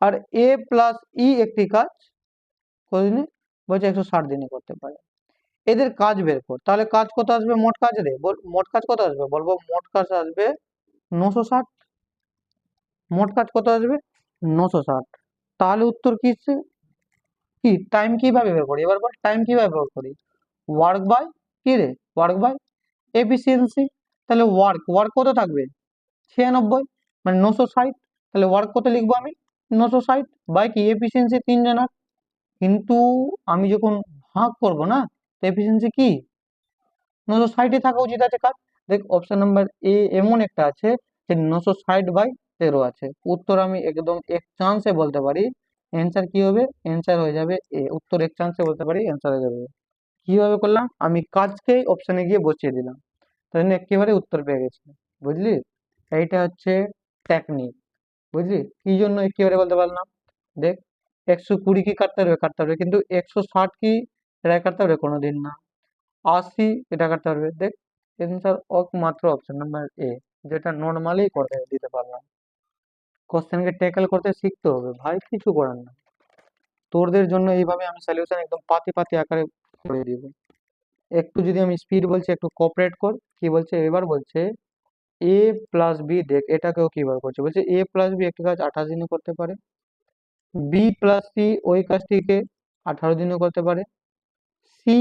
S1: আর এ প্লাস ই একটি কাজ কতদিনে বলছে 160 দিনে করতে পারে। এদের কাজ বের কর, তাহলে কাজ কত আসবে মোট কাজ রে, মোট কাজ কত আসবে, বলবো মোট কাজ আসবে 960। মোট কাজ কত আসবে 960। তাহলে উত্তর কি কি টাইম কিভাবে বের করি, এবার বল টাইম কিভাবে বের করি, ওয়ার্ক বাই কি রে, ওয়ার্ক বাই এফিসিয়েন্সি। তাহলে ওয়ার্ক ওয়ার্ক কত থাকবে 96, মানে 960। তাহলে ওয়ার্ক কত লিখবো আমি 960 বাই কি এফিসিয়েন্সি 3 জনের। কিন্তু আমি যখন ভাগ করব না, তো এফিসিয়েন্সি কি 960 থাকা উচিত আছে কাজ। দেখ অপশন নাম্বার এ এমন একটা আছে যে 960/13 আছে। উত্তর আমি একদম এক চান্সে বলতে পারি অ্যান্সার কি হবে, অ্যান্সার হয়ে যাবে এ। উত্তর এক চান্সে বলতে পারি অ্যান্সার হয়ে যাবে। কিভাবে করলাম, আমি কাজকেই অপশনে গিয়ে বসিয়ে দিলাম, তাই জন্য একেবারে উত্তর পেয়ে গেছি। বুঝলি, এইটা হচ্ছে টেকনিক। বুঝলি কি জন্য একেবারে বলতে পারলাম, দেখ 120 কি কাটতে পারবে, কাটতে পারবে, কিন্তু 160 কি এটা কাটতে পারবে কোনোদিন না। 80 এটা কাটতে পারবে। দেখ অ্যান্সার মাত্র অপশন নাম্বার এ, যেটা নর্মালি করে দিতে পারলাম। কোশ্চেনকে ট্যাকেল করতে শিখতে হবে ভাই, কিছু করার না। তোরদের জন্য এইভাবে আমি সলিউশন একদম পাতি পাতি আকারে করে দিব। একটু যদি আমি স্পিড বলছি, একটু কোঅপারেট কর। কি বলছে এবার, বলছে এ প্লাস বি, দেখ এটাকেও কিভাবে করছে, বলছে এ প্লাস বি একটি কাজ 28 দিনে করতে পারে, বি প্লাস সি ওই কাজটিকে 18 দিনে করতে পারে, সি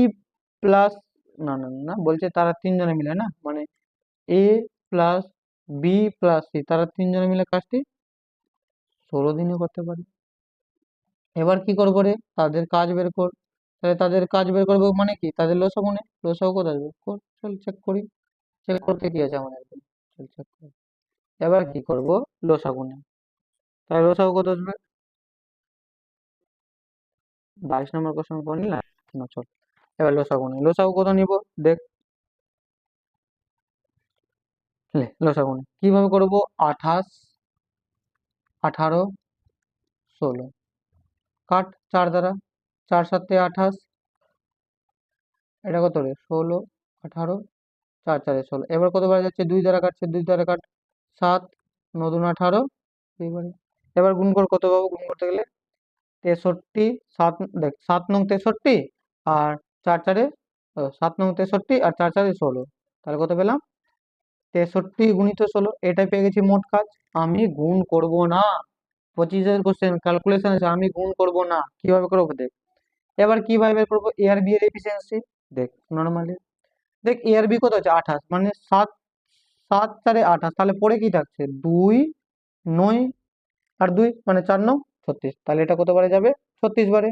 S1: প্লাস, না না না বলছে তারা তিনজনে মিলে না, মানে এ প্লাস বি প্লাস সি তারা তিনজনে মিলে কাজটি 16 দিনে করতে পারে। এবার কি করবো রে, তাদের কাজ বের কর। তাহলে তাদের কাজ বের করবো মানে কি, তাদের লসাগু নে, লসাগু কত আসবে, চল চেক করি। চেক করতে কি আছে আমাদের, চল চেক করি। এবার কি করব, লসাগু নে, তাহলে লসাগু কত আসবে, 22 নম্বর কোশ্চেন করে নিলাম না, চল এবার লসাগু নে, লসাগু কত নিব, দেখ লে লসাগু নে। কিভাবে করব, 28, 18, 16 কাট 4 দ্বারা, 4 7 28, এটা কত রে 16, 18, 4 4 16। এবার কতবার যাচ্ছে, 2 দ্বারা কাটছে, 2 দ্বারা কাট 7, 9 2 18, এবারে এবার গুণ কর, কত পাবো গুণ করতে গেলে 63, 7 দেখ 7 নং 63 আর 4 4 7 নং 63 আর 4 4 16, তাহলে কত পেলাম 63 গুণিত 16, এটাই পেয়ে গেছি মোট কাজ। আমি গুণ করব না, 25 কোশ্চেন ক্যালকুলেশন আছে, আমি গুণ করব না। কিভাবে করবো দেখ, এবার কিভাবে বের করবো এ আর বি এর এফিসিয়েন্সি, দেখ নরমালি দেখ এ আর বি কত আছে 28, মানে 7 7 4 28, তাহলে পরে কি থাকছে 2 9 আর 2 মানে 4 9 36, তাহলে এটা কত বারে যাবে 36 বারে।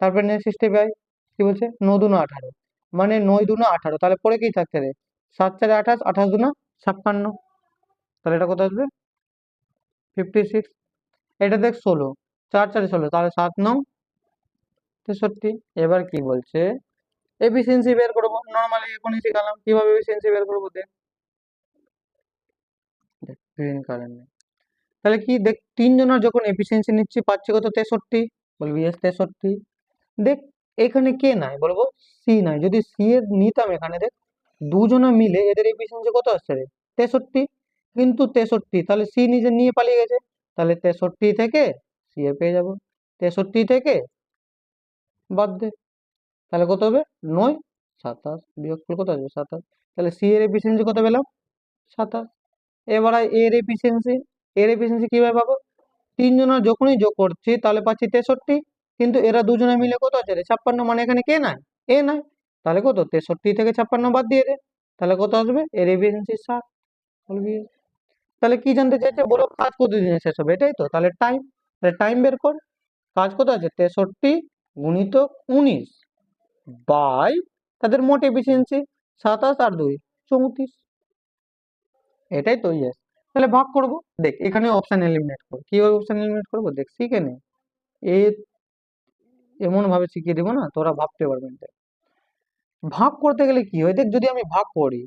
S1: তারপরে নেক্সট স্টেপে আই, কি বলছে 9 2 18, মানে 9 2 18, তাহলে পরে কি থাকছে রে 7 4 28, 28 2 56, তাহলে এটা কত আসবে 56। এটা দেখ 16, 4 4 16, তাহলে 7 9 63। এবার কি বলছে এফিসিয়েন্সি বের করবো, নরমালি এখনই শিখালাম কিভাবে এফিসিয়েন্সি বের করবো। দেখ দেখ গ্রিন কালার নেই, তাহলে কি দেখ তিনজনের যখন এফিসিয়েন্সি নিচ্ছি পাচ্ছি কত 63, বলবি এস 63। দেখ এখানে কে নাই বলবো, সি নাই, যদি সি এর নিতাম এখানে, দেখ দুজনে মিলে এদের এফিসিয়েন্সি কত আসছে রে 63, কিন্তু 63 তাহলে সি নিজে নিয়ে পালিয়ে গেছে, তাহলে 63 থেকে সি এর পেয়ে যাবো, 63 থেকে বাদ দে, তাহলে কত হবে 9 27, বিয়োগ করলে কত আসবে 27, তাহলে সি এর এফিসিয়েন্সি কত পেলাম 27। এবার এর এফিসিয়েন্সি, এর এফিসিয়েন্সি কিভাবে পাবো, তিনজনের যখনই যোগ করছি তাহলে পাচ্ছি 63, কিন্তু এরা দুজনে মিলে কত আছে রে 56, মানে এখানে কে নাই এ নাই, তাহলে কত 63 থেকে 56 বাদ দিয়ে দে, তাহলে কত আসবে এর এফিসিয়েন্সি 60, বলবি। তাহলে কি জানতে চাইছে, বলো কাজ কত দিনে শেষ হবে, এটাই তো, তাহলে টাইম, তাহলে টাইম বের কর। কাজ কত আছে 63 গুণিত 19 বাই তাদের মোট এফিসিয়েন্সি 27 আর 2 34, এটাই তো ইয়েস। তাহলে ভাগ করব, দেখ এখানে অপশন এলিমিনেট করব, কিভাবে অপশন এলিমিনেট করব দেখ শিখে নে, এ এমন ভাবে শিখিয়ে দেবো না তোরা ভাবতে পারবেন না। ভাগ করতে গেলে কি হয়, দেখ যদি আমি ভাগ করি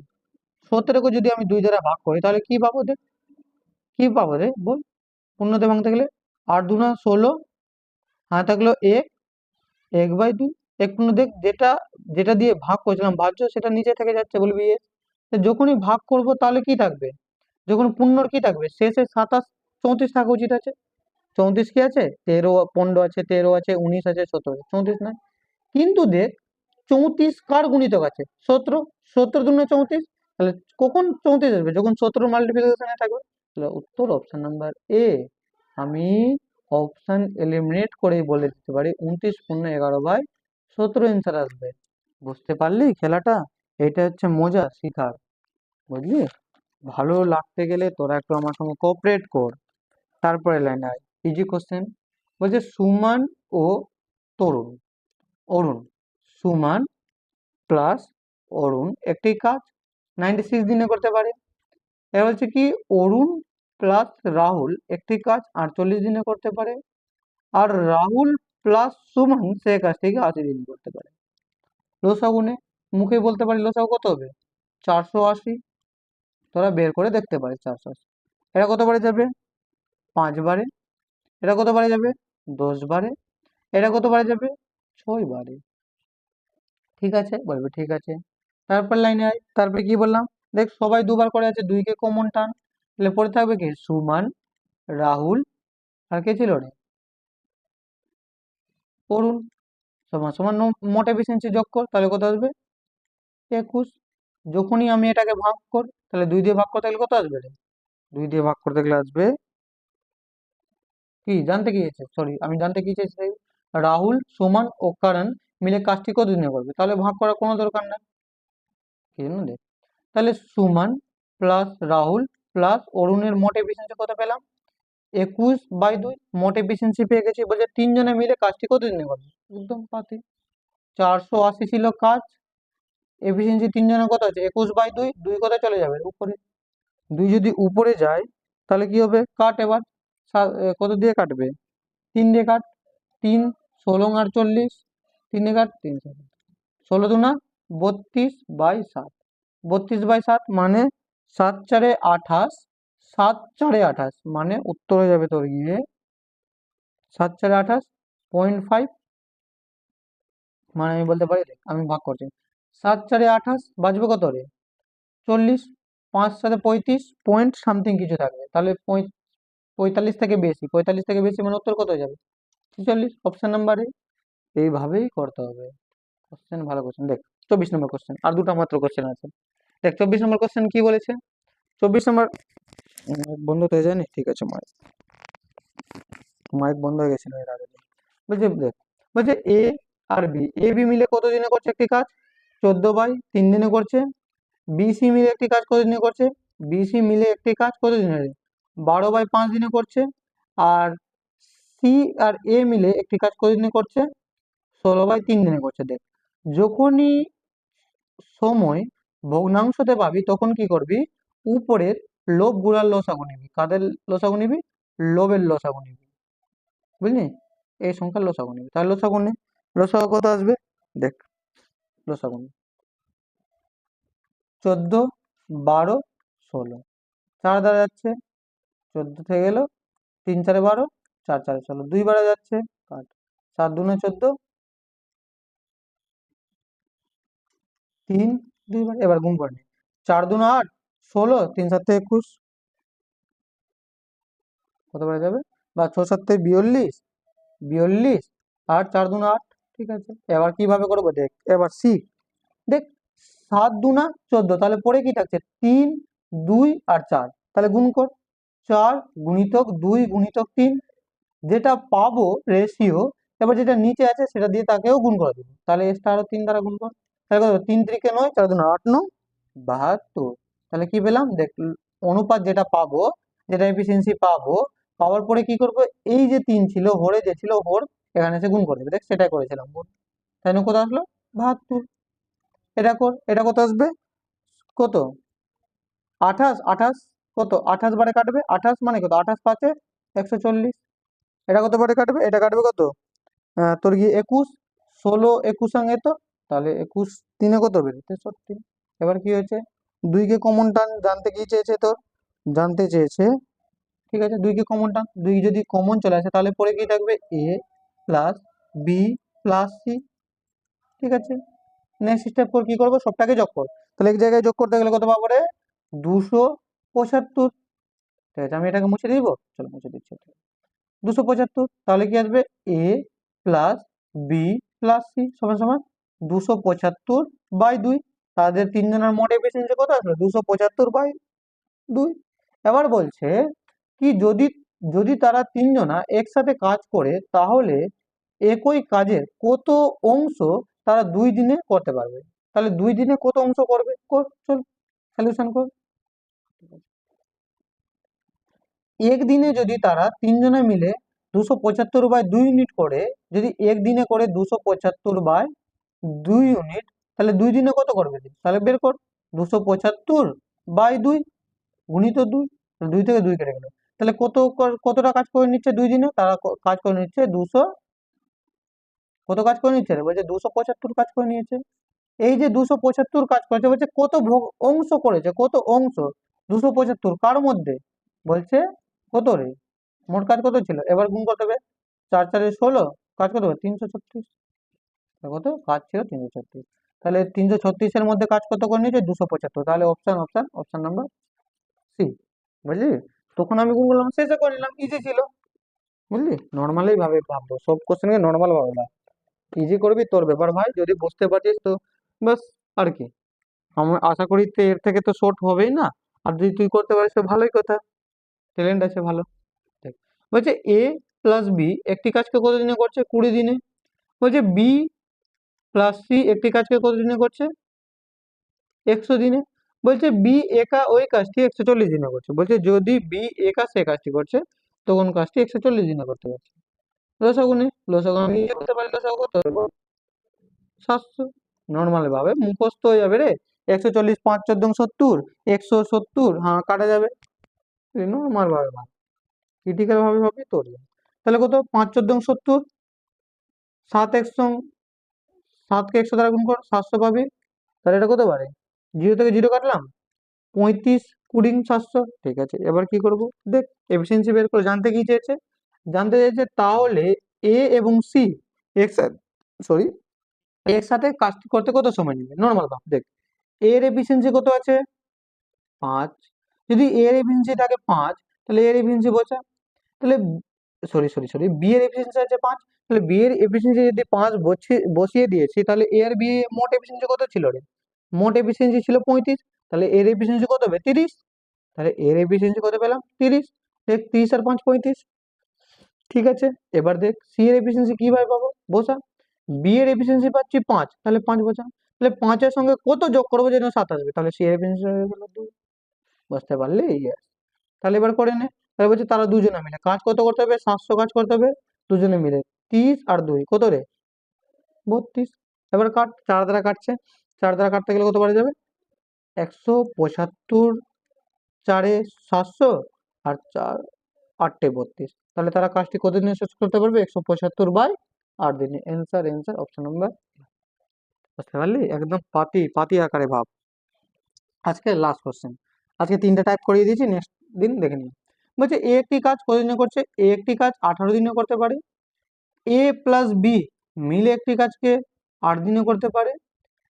S1: 17 কে যদি আমি 2 দ্বারা ভাগ করি তাহলে কি পাবো, দেখ কি পাবো রে বল, পূর্ণতে ভাঙতে গেলে 8 2 16, হাতে থাকলো 1, 1/2, এক পূর্ণ, দেখ যেটা যেটা দিয়ে ভাগ করেছিলাম ভাজ্য সেটা নিচে থেকে যাচ্ছে, বলবি এ। তো যখনই ভাগ করব তাহলে কি থাকবে যখন পূর্ণর কি থাকবে, শেষে 27 34 থাকা উচিত আছে। 34 কি আছে, 13 15 আছে, 13 আছে, 19 আছে, 17 আছে, 34 নাই। কিন্তু দেখ 34 কার গুণিতক আছে, 17, 17 দুগুণে 34, তাহলে কখন 34 আসবে, যখন 17 মাল্টিপ্লিকেশনে থাকবে। তাহলে উত্তর অপশন নাম্বার এ। আমি অপশন এলিমিনেট করেই বলে দিতে পারি 29 পূর্ণ 11/17 অ্যান্সার আসবে। বুঝতে পারলি খেলাটা? এটা হচ্ছে মজা শিখার, বুঝলি? ভালো লাগতে গেলে তোরা একটু আমার সঙ্গে কোঅপারেট কর। তারপরে লাইন আয়, ইজি কোশ্চেন। বলছে সুমান ও তরুণ, অরুণ, সুমান প্লাস অরুণ একটি কাজ 96 দিনে করতে পারে। এবার বলছে কি অরুণ প্লাস রাহুল একটি কাজ 48 দিনে করতে পারে। আর রাহুল প্লাস সুমন সে কাজটিকে 80 দিনে করতে পারে। লসাগু নে, মুখে বলতে পারি লসাগু কত হবে, 480। তোরা বের করে দেখতে পারিস 480। এটা কতবারে যাবে, 5 বারে। এটা কতবারে যাবে, 10 বারে। এটা কতবারে যাবে, 6 বারে। ঠিক আছে, বলবে ঠিক আছে। তারপর লাইনে আয়, তারপরে কি বললাম, দেখ সবাই দুবার করে আছে, 2 কে কমন টান, তাহলে পড়ে থাকবে কি সুমান, রাহুল, আর কে ছিল রে, অরুণ। সমান সমান মোট এফিসিয়েন্সি যোগ কর, তাহলে কত আসবে, 21। যখনই আমি এটাকে ভাগ কর, তাহলে 2 দিয়ে ভাগ করতে গেলে কত আসবে রে, 2 দিয়ে ভাগ করতে গেলে আসবে কি, জানতে কি চেয়েছে, সরি আমি জানতে কি চেয়েছি, রাহুল, সুমন ও করণ মিলে কাজটি কত দিনে করবে, তাহলে ভাগ করার কোনো দরকার নাই। কি জন্য দেখ, তাহলে সুমন প্লাস রাহুল প্লাস অরুণের মোট এফিসিয়েন্সি কত পেলাম, 21/2। মোট এফিসিয়েন্সি পেয়ে গেছি, বলছে 3 জনে মিলে কাজটি কত দিনে করবে, একদম পাতি। 480 ছিল কাজ, এফিসিয়েন্সি 3 জনের কত আছে, 21/2, 2 কোথায় চলে যাবে উপরে, 2 যদি উপরে যায় তাহলে কি হবে, কাট এবার। কত দিয়ে কাটবে, 3 দিয়ে কাট, 3 16 আর 40, 3 দিয়ে কাট, 3 16 দুনা 32/7, 32/7 মানে 7 4 28, 7 4 28 মানে উত্তর হয়ে যাবে তোর গিয়ে 7 4 28 0.5। মানে আমি বলতে পারি, দেখ আমি ভাগ করছি, 7 4 28 বাজবে কত রে, 40, 5 7 35 পয়েন্ট সামথিং কিছু থাকবে, তাহলে 45 থেকে বেশি, 45 থেকে বেশি মানে উত্তর কত হয়ে যাবে, 46, অপশন নাম্বারে। এইভাবেই করতে হবে কোশ্চেন, ভালো কোশ্চেন। দেখ 24 নম্বর কোশ্চেন, আর দুটো মাত্র কোশ্চেন আছে। দেখ 24 নম্বর কোশ্চেন কি বলেছে, 24 নম্বর বন্ধ হয়ে যায়নি, ঠিক আছে, মাইক মাইক বন্ধ হয়ে গেছিল এর আগে। বলছে দেখ, বলছে এ আর বি, এ বি মিলে কত দিনে করছে একটি কাজ, 14/3 দিনে করছে। বিসি মিলে একটি কাজ কত দিনে করছে, বিসি মিলে একটি কাজ কত দিনে, 12/5 দিনে করছে। আর সি আর এ মিলে একটি কাজ কত দিনে করছে, 16/3 দিনে করছে। দেখ যখনই সময় ভগ্নাংশতে পাবি তখন কি করবি, উপরের লব গুড়ার লসাগু নিবি, কাদের লসাগু নিবি, লবের লসাগু নিবি, বুঝলি, এই সংখ্যার লসাগু নিবি। তাহলে লসাগু নে, লসাগু কত আসবে, দেখ লসাগু নে, 14 12 16, 4 দ্বারা যাচ্ছে, 14 থেকে গেল, 3 4 12, 4 4 16, 2 বারে যাচ্ছে, কাট, 7 2 14, 3 2 বার, এবার গুণ করে নে, 4 2 8 16, 3 7 21, কত বারে যাবে, বা 6 7 42, 42 আর 4 2 8। ঠিক আছে, এবার কিভাবে করবো দেখ, এবার শিখ। দেখ 7 2 14, তাহলে পরে কি থাকছে, 3 2 আর 4, তাহলে গুণ কর, 4 গুণিতক 2 গুণিতক 3, যেটা পাবো রেশিও, এবার যেটা নিচে আছে সেটা দিয়ে তাকেও গুণ করে দেবো, তাহলে এক্সটা আরো 3 দ্বারা গুণ কর, তাহলে কত, 3 3 9, 4 2 8 9 72। তাহলে কি পেলাম দেখ, অনুপাত যেটা পাবো, যেটা এফিসিয়েন্সি পাবো, পাওয়ার পরে কি করবো, এই যে 3 ছিল হরে, যে ছিল হর, এখানে এসে গুণ করে দেবে, দেখ সেটাই করেছিলাম গুণ, তাই না, কত আসলো 72। এটা কর, এটা কত আসবে, কত, 28, 28 কত, 28 বারে কাটবে, 28 মানে কত, 28 5 140। এটা কত বারে কাটবে, এটা কাটবে কত, তোর গিয়ে 21, 16 21 সঙ্গে তো, তাহলে 21 3 কত বেরো, 63। এবার কি হয়েছে, 2 কে কমন টান, জানতে কি চেয়েছে তোর, জানতে চেয়েছে, ঠিক আছে, 2 কে কমন টান, 2 যদি কমন চলে আসে তাহলে পরে কি থাকবে, এ প্লাস বি প্লাস সি। ঠিক আছে, নেক্সট স্টেপ কর, কি করবো, সবটাকে যোগ কর, তাহলে এক জায়গায় যোগ করতে গেলে কত পাবো রে, 200 75। ঠিক আছে, আমি এটাকে মুছে দিব, চলো মুছে দিচ্ছি। 275, তাহলে কি আসবে এ প্লাস বি প্লাস সি সমান সমান 275/2। তাদের তিনজনের মোট এফিসিয়েন্সি কত আসলো? 275/2। এবার বলছে কি যদি যদি তারা তিনজনা একসাথে কাজ করে তাহলে একই কাজের কত অংশ তারা 2 দিনে করতে পারবে। তাহলে 2 দিনে কত অংশ করবে, কর চল সলিউশন কর। একদিনে যদি তারা তিনজনে মিলে 275/2 ইউনিট করে, যদি একদিনে করে 275/2 ইউনিট, তাহলে 2 দিনে কত করবে? তাহলে বের কর। 275/2 গুণিত 2, 2 থেকে 2 কেটে গেল। তাহলে কতটা কাজ করে নিচ্ছে 2 দিনে? তারা কাজ করে নিচ্ছে 200। কত কাজ করে নিচ্ছে রে? বলছে 275 কাজ করে নিয়েছে। এই যে 275 কাজ করেছে, বলছে কত অংশ করেছে, কত অংশ? 275 কার মধ্যে? বলছে কত রে? মোট কাজ কত ছিল? এবার গুণ করতে হবে। 4×4 = 16, কাজ কত হবে? 336। কত কাজ ছিল? 336। তাহলে 336-এর মধ্যে কাজ কত করে নিয়েছে? 275। তাহলে অপশন নাম্বার সি, বুঝলি? তখন আমি গুণ করলাম, শেষে করে নিলাম, ইজি ছিল, বুঝলি? নর্মালি ভাবে ভাববো, সব কোশ্চেনকে নর্মাল ভাবে ভাব। ইজি করবি তোর ব্যাপার ভাই, যদি বুঝতে পারছিস তো বাস। আর কি, আমি আশা করি এর থেকে তো শর্ট হবেই না। আর যদি তুই করতে পারিস তো ভালোই কথা, ট্যালেন্ট আছে ভালো। দেখ, বলছে এ প্লাস বি একটি কাজকে কত দিনে করছে? 20 দিনে। বলছে বি প্লাস সি একটি কাজকে কত দিনে করছে? 100 দিনে। বলছে বি একা ওই কাজটি 140 দিনে করছে। বলছে যদি বি একা সে কাজটি করছে তখন কাজটি 140 দিনে করতে পারছে। লসাগু নেই, লসাগু আমি করতে পারি, লসাগু কত হবে? 700। নর্মাল ভাবে মুখস্থ হয়ে যাবে রে। 140, 5×4 = 70, 170, হ্যাঁ কাটা যাবে। নর্মাল ভাবে ভাব, ক্রিটিক্যাল ভাবে ভাবি তোর জন্য। তাহলে কত? 5×4 = 70, 7কে 100 দ্বারা গুণ কর, 700 পাবি। তাহলে এটা কত পারে? 0 থেকে 0 কাটলাম, 35, 20, 700। ঠিক আছে, এবার কি করব? দেখ, এফিসিয়েন্সি বের করে জানতে কি চেয়েছে? জানতে চাইছে তাহলে এ এবং সি একসাথে, সরি, একসাথে কাজটি করতে কত সময় নেবে? নর্মাল ভাব, দেখ এর এফিসিয়েন্সি কত আছে? 5। যদি এর এফিসিয়েন্সি থাকে 5, তাহলে এর এফিসিয়েন্সি বসা, তাহলে সরি বি এর এফিসিয়েন্সি আছে 5। তাহলে বি এর এফিসিয়েন্সি যদি 5 বসিয়ে দিয়েছি, তাহলে এ আর বি মোট এফিসিয়েন্সি কত ছিল রে? মোট এফিসিয়েন্সি ছিল 35। তাহলে এর এফিসিয়েন্সি কত হবে? 30। তাহলে এর এফিসিয়েন্সি কত পেলাম? 30। দেখ 30 আর 5 35। ঠিক আছে, এবার দেখ সি এর এফিসিয়েন্সি কিভাবে পাবো? বসা। বি এর এফিসিয়েন্সি পাচ্ছি 5, তাহলে 5 বসা। তাহলে 5-এর সঙ্গে কত যোগ করবো যেন 7 আসবে? তাহলে সি এর এফিসিয়েন্সি হয়ে গেল 2। বুঝতে পারলি? Yes। তাহলে এবার করে নে। তাহলে বলছে তারা দুজনে মিলে কাজ কত করতে হবে? 700 কাজ করতে হবে দুজনে মিলে। 30 আর 2 কত রে? 32। এবার কাট, 4 দ্বারা কাটছে, 4 দ্বারা কাটতে গেলে কত বাড়ে যাবে? 175, 4-এ 700, আর 4 8-এ 32। তাহলে তারা কাজটি কত দিনে শেষ করতে পারবে? 175/8 দিনে। Answer option number. বুঝতে পারলি? একদম পাতি পাতি আকারে ভাব। আজকে লাস্ট কোশ্চেন, আজকে 3টে টাইপ করিয়ে দিয়েছি, নেক্সট দিন দেখে নিই। বলছে এ একটি কাজ কতদিনে করছে? এ একটি কাজ 18 দিনে করতে পারে। এ প্লাস বি মিলে একটি কাজকে 8 দিনে করতে পারে।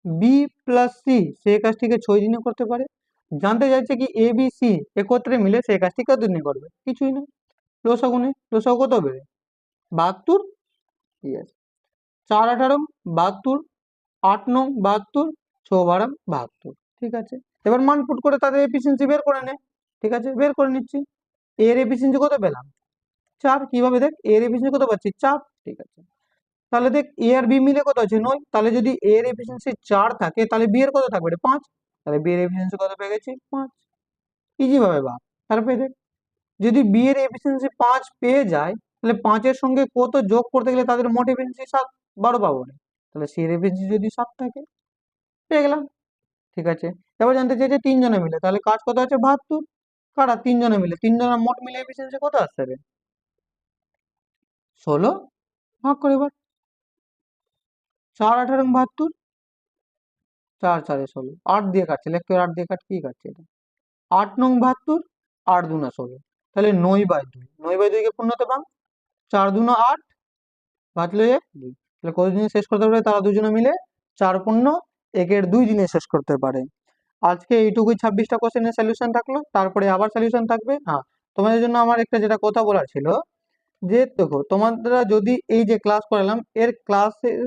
S1: বি প্লাস সি সেই কাজটিকে 6 দিনে করতে পারে। জানতে চাইছে কি এ বি সি একত্রে মিলে সেই কাজটি কত দিনে করবে? কিছুই না। লসাগু নেই, লসাগু কত হবে? 72। ইয়েস, 4×18 = 72, 8×9 = 72, 6×12 = 72। ঠিক আছে, এবার মান পুট করে তাদের এফিসিয়েন্সি বের করে নে। ঠিক আছে, বের করে নিচ্ছি। এর এফিসিয়েন্সি কত পেলাম? 4। কিভাবে? দেখ এর এফিসিয়েন্সি কত পাচ্ছি? 4। ঠিক আছে, তাহলে দেখ এ আর বি মিলে কত আছে? 9। তাহলে যদি এ এর এফিসিয়েন্সি 4 থাকে তাহলে বি এর কত থাকবে? 5। তাহলে বি এর এফিসিয়েন্সি কত পেয়ে গেছি? 5। ইজি ভাবে ভাব। তারপরে দেখ যদি বি এর এফিসিয়েন্সি 5 পেয়ে যায়, তাহলে 5-এর সঙ্গে কত যোগ করতে গেলে তাদের মোট এফিসিয়েন্সি 7, 12 পাবো না। তাহলে সি এর এফিসিয়েন্সি যদি 7 থাকে, পেয়ে গেলাম। ঠিক আছে, এবার জানতে চাইছে তিনজনে মিলে, তাহলে কাজ কত আছে? 72। কারা? তিনজনে মিলে, তিনজনের মোট মিলে এফিসিয়েন্সি কত আসছে রে? 16 ভাগ করে এবার। 4×18 = 72, 4×4 = 16, 8 দিয়ে কাটছে, লেখ 8 দিয়ে কাট, কি কাটছে এটা? 8×9 = 72, 8×2 = 16। তাহলে 9/2, 9/2 কে পূর্ণতে ভাঙ, 4×2 = 8, বাঁচলো 1, 2। তাহলে কত দিনে শেষ করতে পারে তারা দুজনে মিলে? 4×1 = 2 দিনে শেষ করতে পারে। আজকে এইটুকুই 26টা কোশ্চেনের সলিউশন থাকলো, তারপরে আবার সলিউশন থাকবে। হ্যাঁ, তোমাদের জন্য আমার একটা যেটা কথা বলার ছিল, যে দেখো তোমরা যদি এই যে ক্লাস করালাম এর ক্লাসের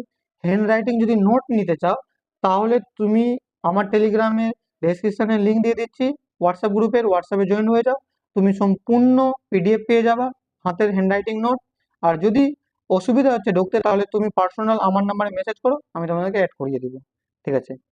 S1: হ্যান্ড রাইটিং যদি নোট নিতে চাও, তাহলে তুমি আমার টেলিগ্রামে ডেসক্রিপশনে লিঙ্ক দিয়ে দিচ্ছি, হোয়াটসঅ্যাপে জয়েন হয়ে যাও। তুমি সম্পূর্ণ পিডিএফ পেয়ে যাবা, হাতের হ্যান্ড রাইটিং নোট। আর যদি অসুবিধা হচ্ছে ঢুকতে, তাহলে তুমি পার্সোনাল আমার নাম্বারে মেসেজ করো, আমি তোমাদেরকে অ্যাড করিয়ে দিব। ঠিক আছে?